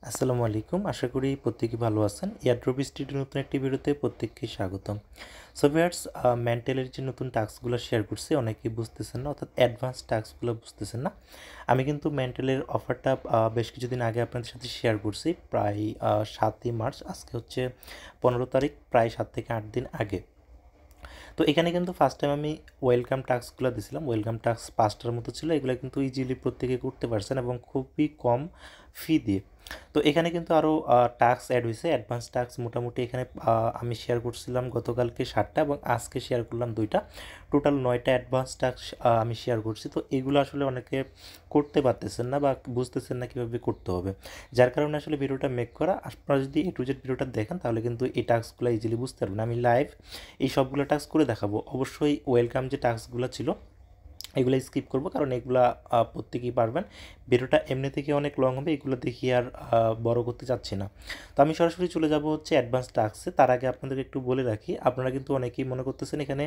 আসসালামু আলাইকুম। আশা করি প্রত্যেকেই ভালো আছেন। এয়ারড্রপ স্টুডিওর নতুন একটি ভিডিওতে প্রত্যেককে স্বাগতম। সো ভিউয়ার্স, মেন্টালের যে নতুন টাস্কগুলো শেয়ার করছি অনেকেই বুঝতেছেন না, অর্থাৎ অ্যাডভান্স টাস্কগুলো বুঝতেছেন না। আমি কিন্তু মেন্টালের অফারটা বেশ কিছুদিন আগে আপনাদের সাথে শেয়ার করছি, প্রায় 7ই মার্চ। আজকে হচ্ছে 15 তারিখ, প্রায় 7 থেকে 8 দিন আগে। তো এখানে কিন্তু ফার্স্ট টাইম আমি ওয়েলকাম টাস্কগুলো দিয়েছিলাম। ওয়েলকাম টাস্ক 5টার মতো ছিল। এগুলো কিন্তু ইজিলি প্রত্যেকে করতে পারছেন এবং খুবই কম ফি দিয়ে। তো এখানে কিন্তু আরও টাস্ক অ্যাড হয়েছে, অ্যাডভান্স টাস্ক মোটামুটি এখানে আমি শেয়ার করছিলাম গতকালকে 7টা এবং আজকে শেয়ার করলাম 2টা। টোটাল 9টা অ্যাডভান্স টাস্ক আমি শেয়ার করছি। তো এগুলো আসলে অনেকে করতে পারতেছেন না বা বুঝতেছেন না কীভাবে করতে হবে, যার কারণে আসলে ভিডিওটা মেক করা। আপনারা যদি A to Z ভিডিওটা দেখেন তাহলে কিন্তু এই টাস্কগুলো ইজিলি বুঝতে পারবেন। আমি লাইভ এই সবগুলো টাস্ক করে দেখাবো। অবশ্যই ওয়েলকাম যে টাস্কগুলো ছিল এগুলো স্কিপ করব, কারণ এগুলা প্রত্যেকেই পারবেন। ভিডিওটা এমনি থেকে অনেক লং হবে, এগুলো দেখি আর বড় করতে চাচ্ছি না। তো আমি সরাসরি চলে যাব হচ্ছে অ্যাডভান্স টাস্কে। তার আগে আপনাদেরকে একটু বলে রাখি, আপনারা কিন্তু অনেকেই মনে করতেছেন এখানে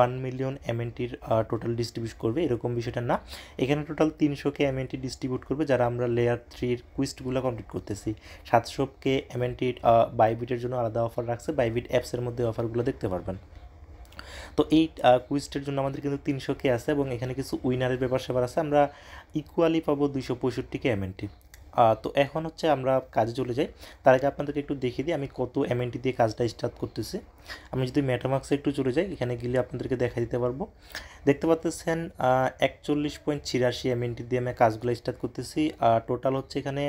1 মিলিয়ন এমএনটির টোটাল ডিস্ট্রিবিউট করবে, এরকম বিষয়টা না। এখানে টোটাল 300K এমএনটি ডিস্ট্রিবিউট করবে যারা আমরা লেয়ার 3-র কুইস্টগুলো কমপ্লিট করতেছি। 700K এমএনটির বাইবিটের জন্য আলাদা অফার রাখছে, বাইবিট অ্যাপসের মধ্যে অফারগুলো দেখতে পারবেন। তো এই কুইজটার জন্য আমাদের কিন্তু 300K আছে এবং এখানে কিছু উইনারের ব্যাপার স্যাপার আছে। আমরা ইকুয়ালি পাবো 265K এমএনটি। তো এখন হচ্ছে আমরা কাজে চলে যাই। তার আগে আপনাদেরকে একটু দেখিয়ে দিই আমি কত এমএনটি দিয়ে কাজটা স্টার্ট করতেছি। আমি যদি মেটামাক্সে একটু চলে যাই, এখানে গেলে আপনাদেরকে দেখা দিতে পারবো। দেখতে পাচ্ছেন 41.86 এমএনটি দিয়ে আমি কাজগুলো স্টার্ট করতেছি। টোটাল হচ্ছে এখানে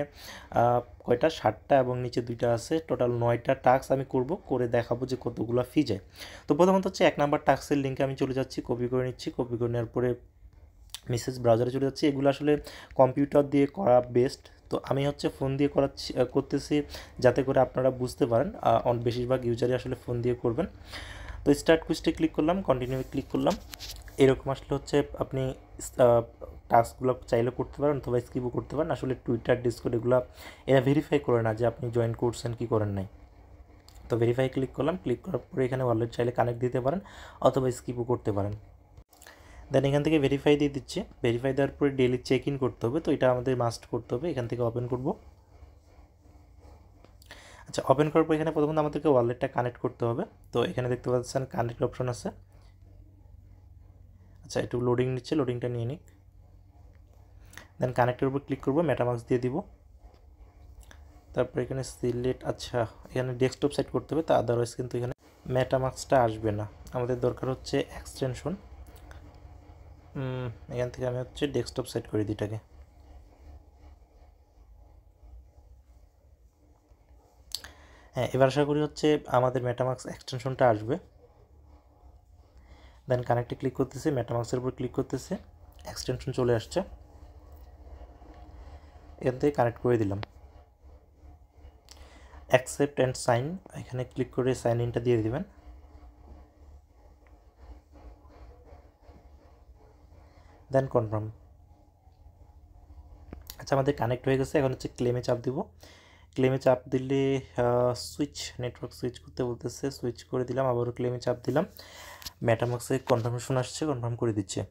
কয়টা 7টা এবং নিচে 2টা আছে, টোটাল 9টা টাস্ক আমি করব, করে দেখাবো যে কতগুলো ফি যায়। তো প্রথমত হচ্ছে 1 নাম্বার টাস্কের লিঙ্কে আমি চলে যাচ্ছি, কপি করে নিচ্ছি। কপি করে নেওয়ার পরে মেসেজ ব্রাউজারে চলে যাচ্ছি। এগুলো আসলে কম্পিউটার দিয়ে করা বেস্ট, তো আমি হচ্ছে ফোন দিয়ে করতেছি যাতে করে আপনারা বুঝতে পারেন। বেশিরভাগ ইউজারই আসলে ফোন দিয়ে করবেন। তো স্টার্ট কুইজে ক্লিক করলাম, কন্টিনিউ ক্লিক করলাম। এরকম আসলে হচ্ছে আপনি টাস্কগুলো চাইলে করতে পারেন অথবা স্কিপও করতে পারেন। আসলে টুইটার, ডিসকর্ড এগুলো এরা ভেরিফাই করে না যে আপনি জয়েন করছেন কি করেন নাই। তো ভেরিফাই ক্লিক করলাম, ক্লিক করার পরে এখানে ওয়ালেট চাইলে কানেক্ট দিতে পারেন অথবা স্কিপও করতে পারেন। দেন এখান থেকে ভেরিফাই দিয়ে দিচ্ছে। ভেরিফাই দেওয়ার পরে ডেইলি চেক ইন করতে হবে, তো এটা আমাদের মাস্ট করতে হবে। এখান থেকে ওপেন করব। আচ্ছা, ওপেন করার পর এখানে প্রথমত আমাদেরকে ওয়ালেটটা কানেক্ট করতে হবে। তো এখানে দেখতে পাচ্ছেন কানেক্ট অপশন আছে। আচ্ছা, একটু লোডিং নিচ্ছে, লোডিংটা নিয়ে নিক। দেন কানেক্টের উপর ক্লিক করব, মেটামাক্স দিয়ে দিব। তারপর এখানে সিলেক্ট, আচ্ছা এখানে ডেস্কটপ সেট করতে হবে, তা আদারওয়াইজ কিন্তু এখানে মেটামাক্সটা আসবে না। আমাদের দরকার হচ্ছে এক্সটেনশন। এখান থেকে আমি হচ্ছে ডেস্কটপ সেট করে দিই এটাকে। হ্যাঁ, এবার আশা করি হচ্ছে আমাদের মেটামাক্স এক্সটেনশনটা আসবে। দেন কানেক্টে ক্লিক করতেছে, মেটামাক্সের উপর ক্লিক করতেছে, এক্সটেনশন চলে আসছে। এখান থেকে কানেক্ট করে দিলাম। অ্যাকসেপ্ট অ্যান্ড সাইন, এখানে ক্লিক করে সাইন ইনটা দিয়ে দিবেন। দেন কনফার্ম। আচ্ছা, আমাদের কানেক্ট হয়ে গেছে। এখন হচ্ছে ক্লেমে চাপ দিব। ক্লেমে চাপ দিলে সুইচ, নেটওয়ার্ক সুইচ করতে বলতেছে, সুইচ করে দিলাম। আবারও ক্লেমে চাপ দিলাম, মেটামাক্সে কনফার্মেশন আসছে, কনফার্ম করে দিচ্ছে।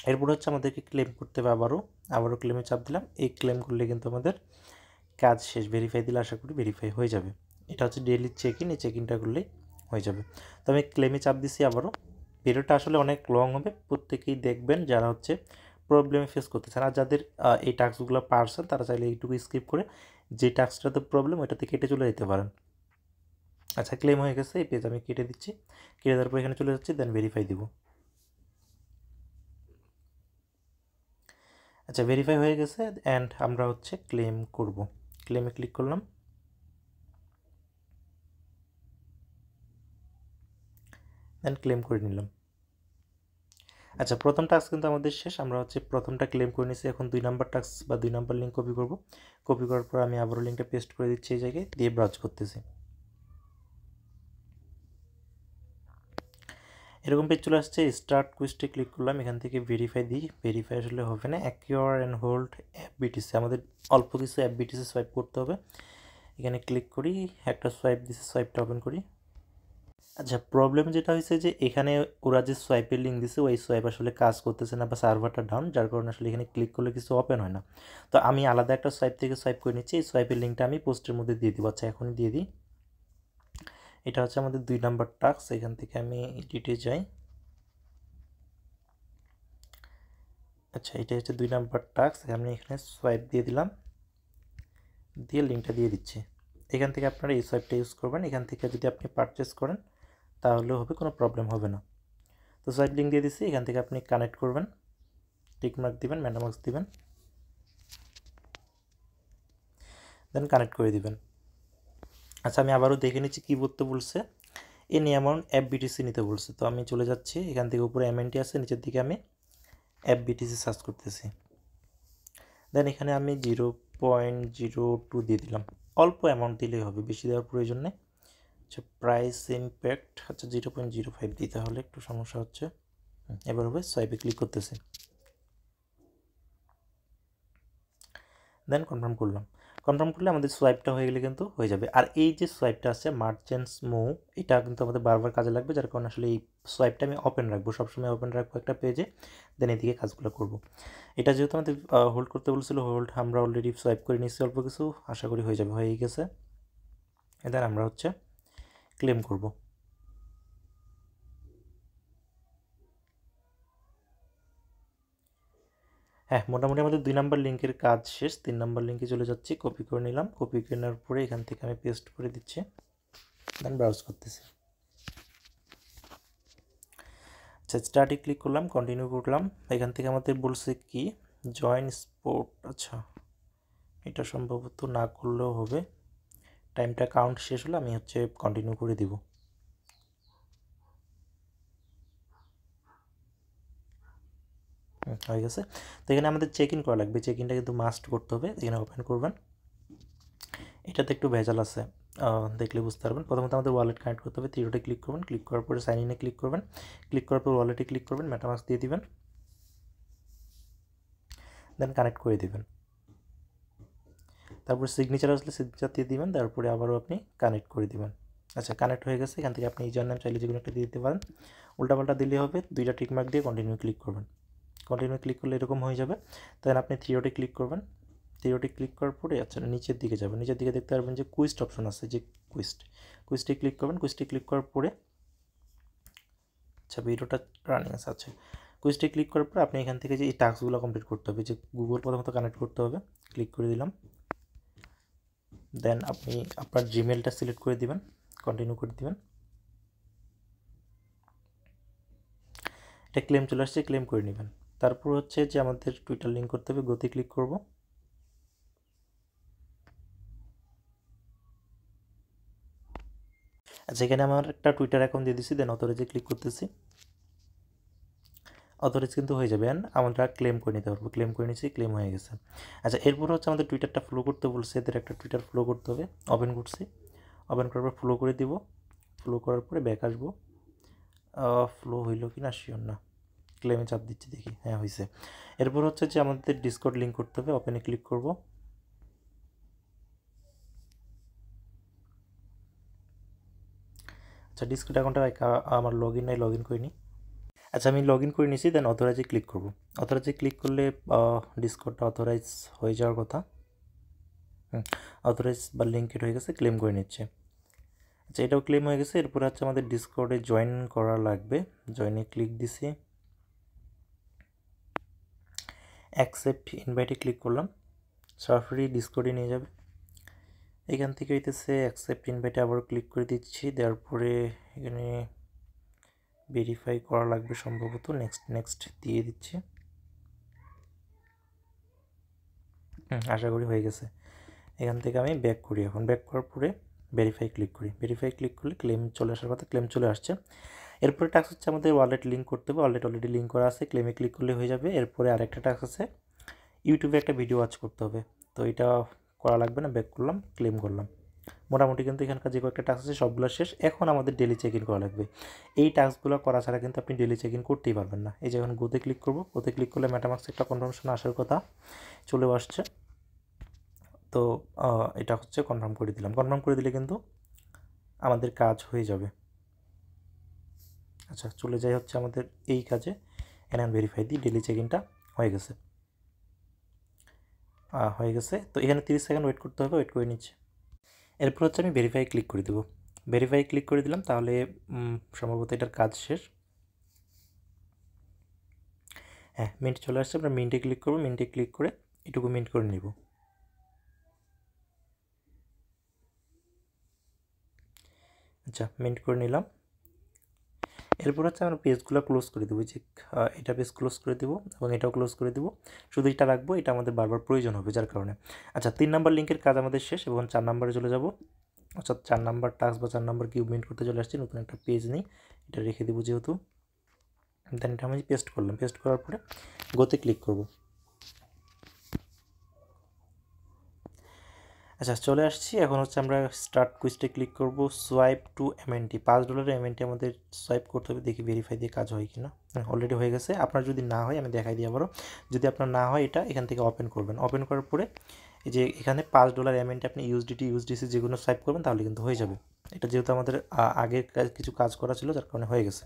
এরপর হচ্ছে আমাদেরকে ক্লেম করতে হবে। আবারও ক্লেমে চাপ দিলাম। এই ক্লেম করলে কিন্তু আমাদের কাজ শেষ। ভেরিফাই দিলে আশা করি ভেরিফাই হয়ে যাবে। এটা হচ্ছে ডেইলি চেক ইন, এই চেক ইনটা করলেই হয়ে যাবে। তো আমি ক্লেমে চাপ দিছি আবারও। ভিডিওটা আসলে অনেক লং হবে, প্রত্যেকেই দেখবেন যারা হচ্ছে প্রবলেমে ফেস করতেছেন। আর যাদের এই টাস্কগুলো পারছেন তারা চাইলে এইটুকু স্কিপ করে যে টাস্কটাতে প্রবলেম ওইটাতে কেটে চলে যেতে পারেন। আচ্ছা, ক্লেম হয়ে গেছে, এই পেজ আমি কেটে দিচ্ছি। কেটে দেওয়ার পর এখানে চলে যাচ্ছি, দেন ভেরিফাই দিব। আচ্ছা, ভেরিফাই হয়ে গেছে অ্যান্ড আমরা হচ্ছে ক্লেম করব। ক্লেমে ক্লিক করলাম, দেন ক্লেম করে নিলাম। আচ্ছা, প্রথম টাস্ক কিন্তু আমাদের শেষ। আমরা হচ্ছে প্রথমটা ক্লেম করে নিয়েছি। এখন 2 নাম্বার টাস্ক বা 2 নাম্বার লিঙ্ক কপি করব। কপি করার পর আমি আবারও লিঙ্কটা পেস্ট করে দিচ্ছি এই জায়গায়, দিয়ে ব্রাউজ করতেছি। এরকম পেজ চলে আসছে। স্টার্ট কুইজে ক্লিক করলাম, এখান থেকে ভেরিফাই দিই। ভেরিফাই আসলে হবে না। অ্যাকিউর অ্যান্ড হোল্ড এফবিটিসি, আমাদের অল্প কিছু এফবিটিসি সোয়াইপ করতে হবে। এখানে ক্লিক করি, একটা সোয়াইপ দিছি, সোয়াইপটা ওপেন করি। আচ্ছা, প্রবলেম যেটা হয়েছে যে এখানে ওরা যে সোয়াইপের লিঙ্ক দিছে ওই সোয়াইপ আসলে কাজ করতেছে না বা সার্ভারটা ডাউন, যার কারণে আসলে এখানে ক্লিক করলে কিছু ওপেন হয় না। তো আমি আলাদা একটা সোয়াইপ থেকে সোয়াইপ করে নিচ্ছি, এই সোয়াইপের লিঙ্কটা আমি পোস্টের মধ্যে দিয়ে দিব। আচ্ছা, এখনই দিয়ে দিই। এটা হচ্ছে আমাদের 2 নাম্বার টাস্ক। এখান থেকে আমি এডিটে যাই। আচ্ছা, এটা হচ্ছে 2 নাম্বার টাস্ক। আমি এখানে সোয়াইপ দিয়ে দিলাম, দিয়ে লিঙ্কটা দিয়ে দিচ্ছি। এখান থেকে আপনারা এই সোয়াইপটা ইউজ করবেন। এখান থেকে যদি আপনি পারচেস করেন তাহলেও হবে, কোনো প্রবলেম হবে না। তো সোয়াইপ লিঙ্ক দিয়ে দিচ্ছি, এখান থেকে আপনি কানেক্ট করবেন, টিকমার্ক দিবেন, মেটামার্কস দিবেন, দেন কানেক্ট করে দিবেন। আচ্ছা, আমি আবারও দেখে নিচ্ছি কী করতে বলছে। এনি অ্যামাউন্ট FBTC নিতে বলছে। তো আমি চলে যাচ্ছি, এখান থেকে উপরে MNT আছে, নিচের দিকে আমি FBTC সার্চ করতেছি। দেন এখানে আমি 0.02 দিয়ে দিলাম। অল্প অ্যামাউন্ট দিলেই হবে, বেশি দেওয়ার প্রয়োজন নেই। আচ্ছা, প্রাইস ইম্প্যাক্ট, আচ্ছা 0.05 দিই, তাহলে একটু সমস্যা হচ্ছে। এবার হবে, সোয়াইপে ক্লিক করতেছি, দেন কনফার্ম করলাম। কনফার্ম করলে আমাদের সোয়াইপটা হয়ে গেলে কিন্তু হয়ে যাবে। আর এই যে সোয়াইপটা আছে মার্চেন্টস মুভ, এটা কিন্তু আমাদের বারবার কাজে লাগবে, যার কারণে আসলে এই সোয়াইপটা আমি ওপেন রাখবো, সবসময় ওপেন রাখবো একটা পেজে, দেন এদিকে কাজগুলো করব। এটা যেহেতু আমাদের হোল্ড করতে বলছিল, হোল্ড আমরা অলরেডি সোয়াইপ করে নিচ্ছি অল্প কিছু, আশা করি হয়ে যাবে, হয়ে গেছে। দেন আমরা হচ্ছে ক্লেম করব। হ্যাঁ, মোটামুটি আমাদের 2 নাম্বার লিঙ্কের কাজ শেষ। 3 নাম্বার লিঙ্কে চলে যাচ্ছি, কপি করে নিলাম, কপি করে নেওয়ার পরে এখান থেকে আমি পেস্ট করে দিচ্ছি, দেন ব্রাউজ করতেছি। আচ্ছা, স্টার্টে ক্লিক করলাম, কন্টিনিউ করলাম। এখান থেকে আমাদের বলছে কি জয়েন স্পোর্ট। আচ্ছা, এটা সম্ভবত না করলেও হবে, টাইমটা কাউন্ট শেষ হলে আমি হচ্ছে কন্টিনিউ করে দিব। হয়ে গেছে। তো এখানে আমাদের চেক ইন করা লাগবে, চেক ইনটা কিন্তু মাস্ট করতে হবে। এখানে ওপেন করবেন, এটাতে একটু ভেজাল আছে, দেখলে বুঝতে পারবেন। প্রথমত আমাদের ওয়ালেট কানেক্ট করতে হবে, থ্রি ডটে ক্লিক করবেন, ক্লিক করার পরে সাইন ইনে ক্লিক করবেন, ক্লিক করার পর ওয়ালেটে ক্লিক করবেন, মেটামাস্ক দিয়ে দিবেন, দেন কানেক্ট করে দিবেন। তারপর সিগনেচার আসলে সিগনেচার দিয়ে দিবেন, তারপরে আবারও আপনি কানেক্ট করে দিবেন। আচ্ছা, কানেক্ট হয়ে গেছে। এখান থেকে আপনি ইউজার নেম চাইলে যেগুলো একটা দিয়ে দিতে পারেন, উল্টাপাল্টা দিলে হবে। 2টা টিকমার্ক দিয়ে কন্টিনিউ ক্লিক করবেন, কন্টিনিউ ক্লিক করলে এরকম হয়ে যাবে। তাহলে আপনি থ্রি ডটে ক্লিক করবেন, থ্রি ডটে ক্লিক করার পরে আচ্ছা নিচের দিকে যাবেন, নিচের দিকে দেখতে পারবেন যে কুইস্ট অপশন আছে, যে কুইস্টে ক্লিক করবেন। কুইস্টে ক্লিক করার পরে আচ্ছা ভিডিওটা রানিং আছে, আচ্ছা কুইস্টে ক্লিক করার পর আপনি এখান থেকে যে এই টাস্কগুলো কমপ্লিট করতে হবে, যে গুগল প্রথমত কানেক্ট করতে হবে, ক্লিক করে দিলাম। দেন আপনি আপনার জিমেলটা সিলেক্ট করে দিবেন, কন্টিনিউ করে দিবেন। এটা ক্লেম চলে আসছে, ক্লেম করে নেবেন। তারপর হচ্ছে যে আমাদের টুইটার লিঙ্ক করতে হবে, গতি ক্লিক করব। আচ্ছা, এখানে আমার একটা টুইটার অ্যাকাউন্ট দিয়ে দিচ্ছি, দেন অথরাইজে ক্লিক করতেছি। অথরাইজ কিন্তু হয়ে যাবে, অ্যান্ড আমরা ক্লেম করে নিতে পারবো। ক্লেম করে নিচ্ছি, ক্লেম হয়ে গেছে। আচ্ছা, এরপর হচ্ছে আমাদের টুইটারটা ফলো করতে বলছে, এদের একটা টুইটার ফলো করতে হবে। ওপেন করছি, ওপেন করার পর ফলো করে দিব, ফলো করার পরে ব্যাক আসবো। ফ্লো হইলো কি না শিওর না, ক্লেমে চাপ দিচ্ছি, দেখি হ্যাঁ হয়েছে। এরপর হচ্ছে যে আমাদের ডিসকর্ড লিঙ্ক করতে হবে, ওপেনে ক্লিক করব। আচ্ছা, ডিসকর্ড অ্যাকাউন্টটা আমার লগ ইন নাই, লগ ইন করিনি। আচ্ছা, আমি লগ ইন করে নিয়েছি, দেন অথরাইজে ক্লিক করব। অথরাইজে ক্লিক করলে ডিসকর্ডটা অথরাইজ হয়ে যাওয়ার কথা। অথরাইজ বা লিঙ্কেড হয়ে গেছে, ক্লেম করে নিচ্ছে। আচ্ছা, এটাও ক্লেম হয়ে গেছে। এরপরে হচ্ছে আমাদের ডিসকর্ডে জয়েন করা লাগবে, জয়েনে ক্লিক দিছি, অ্যাকসেপ্ট ইনভাইটে ক্লিক করলাম, সরাসরি ডিসকর্ডে নিয়ে যাবে। এখান থেকে হইতেছে অ্যাকসেপ্ট ইনভাইটে আবার ক্লিক করে দিচ্ছি, দেওয়ার পরে এখানে ভেরিফাই করা লাগবে সম্ভবত, নেক্সট নেক্সট দিয়ে দিচ্ছি। আশা করি হয়ে গেছে। এখান থেকে আমি ব্যাক করি, এখন ব্যাক করার পরে ভেরিফাই ক্লিক করি। ভেরিফাই ক্লিক করলে ক্লেম চলে আসার কথা, ক্লেম চলে আসছে। এরপরে টাস্ক হচ্ছে আমাদের ওয়ালেট লিঙ্ক করতে হবে, ওয়ালেট অলরেডি লিঙ্ক করা আছে, ক্লেমে ক্লিক করলে হয়ে যাবে। এরপরে আরেকটা টাস্ক আছে, ইউটিউবে একটা ভিডিও ওয়াচ করতে হবে, তো এটা করা লাগবে না, ব্যাক করলাম, ক্লেম করলাম। মোটামুটি কিন্তু এখানকার যে কয়েকটা টাস্ক আছে সবগুলো শেষ। এখন আমাদের ডেলি চেক ইন করা লাগবে। এই টাস্কগুলো করা ছাড়া কিন্তু আপনি ডেলি চেক ইন করতেই পারবেন না। এই যে এখন গোতে ক্লিক করব, গোতে ক্লিক করলে মেটামার্কস একটা কনফার্মেশন আসার কথা, চলেও আসছে। তো এটা হচ্ছে কনফার্ম করে দিলাম, কনফার্ম করে দিলে কিন্তু আমাদের কাজ হয়ে যাবে। আচ্ছা চলে যাই হচ্ছে আমাদের এই কাজে, এনএন ভেরিফাই দিই, ডেলি চেক ইনটা হয়ে গেছে। তো এখানে 30 সেকেন্ড ওয়েট করতে হবে, ওয়েট করে নিচ্ছে। এরপর হচ্ছে আমি ভেরিফাই ক্লিক করে দেবো, ভেরিফাই ক্লিক করে দিলাম, তাহলে সম্ভবত এটার কাজ শেষ। হ্যাঁ মিন্ট চলে আসছে, আমরা মিন্টে ক্লিক করবো, মিন্টে ক্লিক করে এটুকু মিন্ট করে নিব। আচ্ছা মিন্ট করে নিলাম। এরপর হচ্ছে আমরা পেজগুলো ক্লোজ করে দেবো, যে এটা পেজ ক্লোজ করে দেবো এবং এটাও ক্লোজ করে দেবো, শুধু এটা রাখবো, এটা আমাদের বারবার প্রয়োজন হবে যার কারণে। আচ্ছা 3 নাম্বার লিঙ্কের কাজ আমাদের শেষ এবং 4 নাম্বারে চলে যাব। আচ্ছা 4 নাম্বার টাস্ক বা 4 নাম্বার কিউব মিন্ট করতে চলে আসছি, নতুন একটা পেজ নিই, এটা রেখে দেবো যেহেতু। দেন এটা আমি পেস্ট করলাম, পেস্ট করার পরে গোতে ক্লিক করব। আচ্ছা চলে আসছি, এখন হচ্ছে আমরা স্টার্ট কুইজটে ক্লিক করব, সোয়াইপ টু এমএনটি, $5 এমএনটি আমাদের সোয়াইপ করতে হবে, দেখি ভেরিফাই দিয়ে কাজ হয় কি না। অলরেডি হয়ে গেছে। আপনার যদি না হয় আমি দেখাই দিই আবারও, যদি আপনার না হয় এটা এখান থেকে ওপেন করবেন, ওপেন করার পরে এই যে এখানে $5 এমএনটি আপনি ইউএসডিটি ইউএসডিসি যেগুলো সোয়াইপ করবেন তাহলে কিন্তু হয়ে যাবে। এটা যেহেতু আমাদের আগের কিছু কাজ করা ছিল যার কারণে হয়ে গেছে,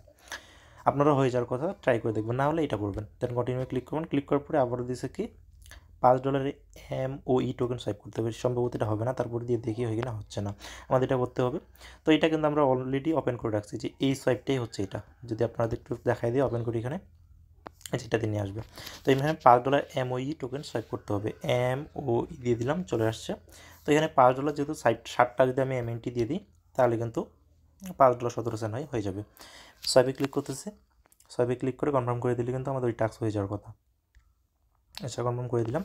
আপনারা হয়ে যাওয়ার কথা ট্রাই করে দেখবেন, না হলে এটা করবেন। দেন কন্টিনিউ ক্লিক করবেন, ক্লিক করার পরে আবারও দিছে কি $5 MOE টোকেন সোয়াইপ করতে হবে, সম্ভবত এটা হবে না, তারপরে দিয়ে দেখি হয় কিনা, হচ্ছে না, আমাদের এটা করতে হবে। তো এটা কিন্তু আমরা অলরেডি ওপেন করে রাখছি, যে এই সোয়াইপটাই হচ্ছে এটা, যদি আপনাদের একটু দেখাই দিয়ে ওপেন করি এখানে, যেটাতে নিয়ে আসবে। তো এখানে $5 MOE টোকেন সোয়াইপ করতে হবে, MOE দিয়ে দিলাম, চলে আসছে। তো এখানে $5 যেহেতু 60টা যদি আমি এমএনটি দিয়ে দিই তাহলে কিন্তু $5.17 হয়ে যাবে। সোয়াইপে ক্লিক করতেছে, সোয়াইপে ক্লিক করে কনফার্ম করে দিলে কিন্তু আমাদের ওই টাস্ক হয়ে যাওয়ার কথা। আচ্ছা কনফার্ম করে দিলাম,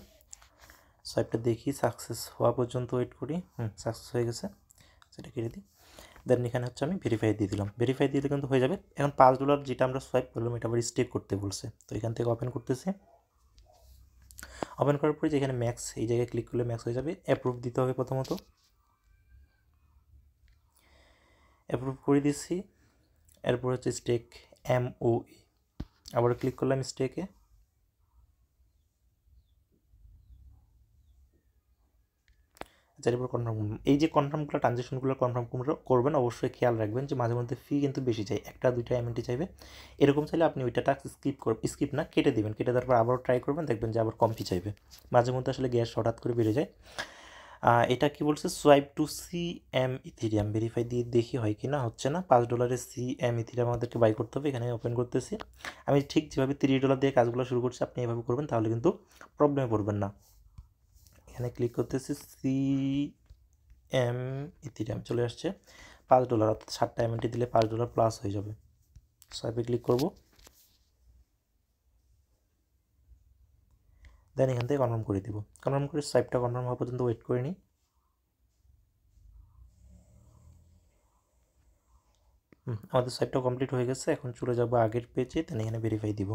সোয়াইপটা দেখি সাকসেস হওয়া পর্যন্ত ওয়েট করি। সাকসেস হয়ে গেছে, সেটা কেটে দিই। দেন এখানে হচ্ছে আমি ভেরিফাই দিয়ে দিলাম, ভেরিফাই দিলে কিন্তু হয়ে যাবে। এখন $5 যেটা আমরা সোয়াইপ করলাম এটা আবার স্টেক করতে বলছে, তো এখান থেকে ওপেন করতেছি। ওপেন করার পরে যেখানে ম্যাক্স, এই জায়গায় ক্লিক করলে ম্যাক্স হয়ে যাবে। অ্যাপ্রুভ দিতে হবে, প্রথমত অ্যাপ্রুভ করে দিচ্ছি। এরপর হচ্ছে স্টেক MOE, আবার ক্লিক করলাম স্টেকে। এরপর কনফার্ম, এই যে কনফার্মগুলো ট্রানজ্যাকশনগুলো কনফার্ম করবেন, অবশ্যই খেয়াল রাখবেন যে মাঝে মধ্যে ফি কিন্তু বেশি চাই, 1টা 2টা এমএনটি চাইবে, এরকম চাইলে আপনি ওইটা টাস্ক স্কিপ না কেটে দেবেন, কেটে দেওয়ার পর আবারও ট্রাই করবেন, দেখবেন যে আবার কম ফি চাইবে, মাঝে মধ্যে আসলে গ্যাস হঠাৎ করে বেড়ে যায়। এটা কি বলছে, swipe to CM ethereum, verify দিয়ে দেখি হয় কি না, হচ্ছে না। $5 CM ইথিরিয়াম আমাদেরকে বাই করতে হবে, এখানে ওপেন করতেছি। আমি ঠিক যেভাবে $30 দিয়ে কাজগুলো শুরু করছি আপনি এভাবে করবেন, তাহলে কিন্তু প্রবলেমে পড়বেন না। এখানে ক্লিক করতেছি, CM ইথিরিয়াম চলে আসছে, $5, অর্থাৎ 60টা এমএনটি দিলে $5 প্লাস হয়ে যাবে। সোয়াইপে ক্লিক করব, দেন এখান থেকে কনফার্ম করে দিব, কনফার্ম করে সোয়াইপটা কনফার্ম হওয়া পর্যন্ত ওয়েট করে নিই। আমাদের সোয়াইপটা কমপ্লিট হয়ে গেছে, এখন চলে যাব আগের পেজে, দেন এখানে ভেরিফাই দিব।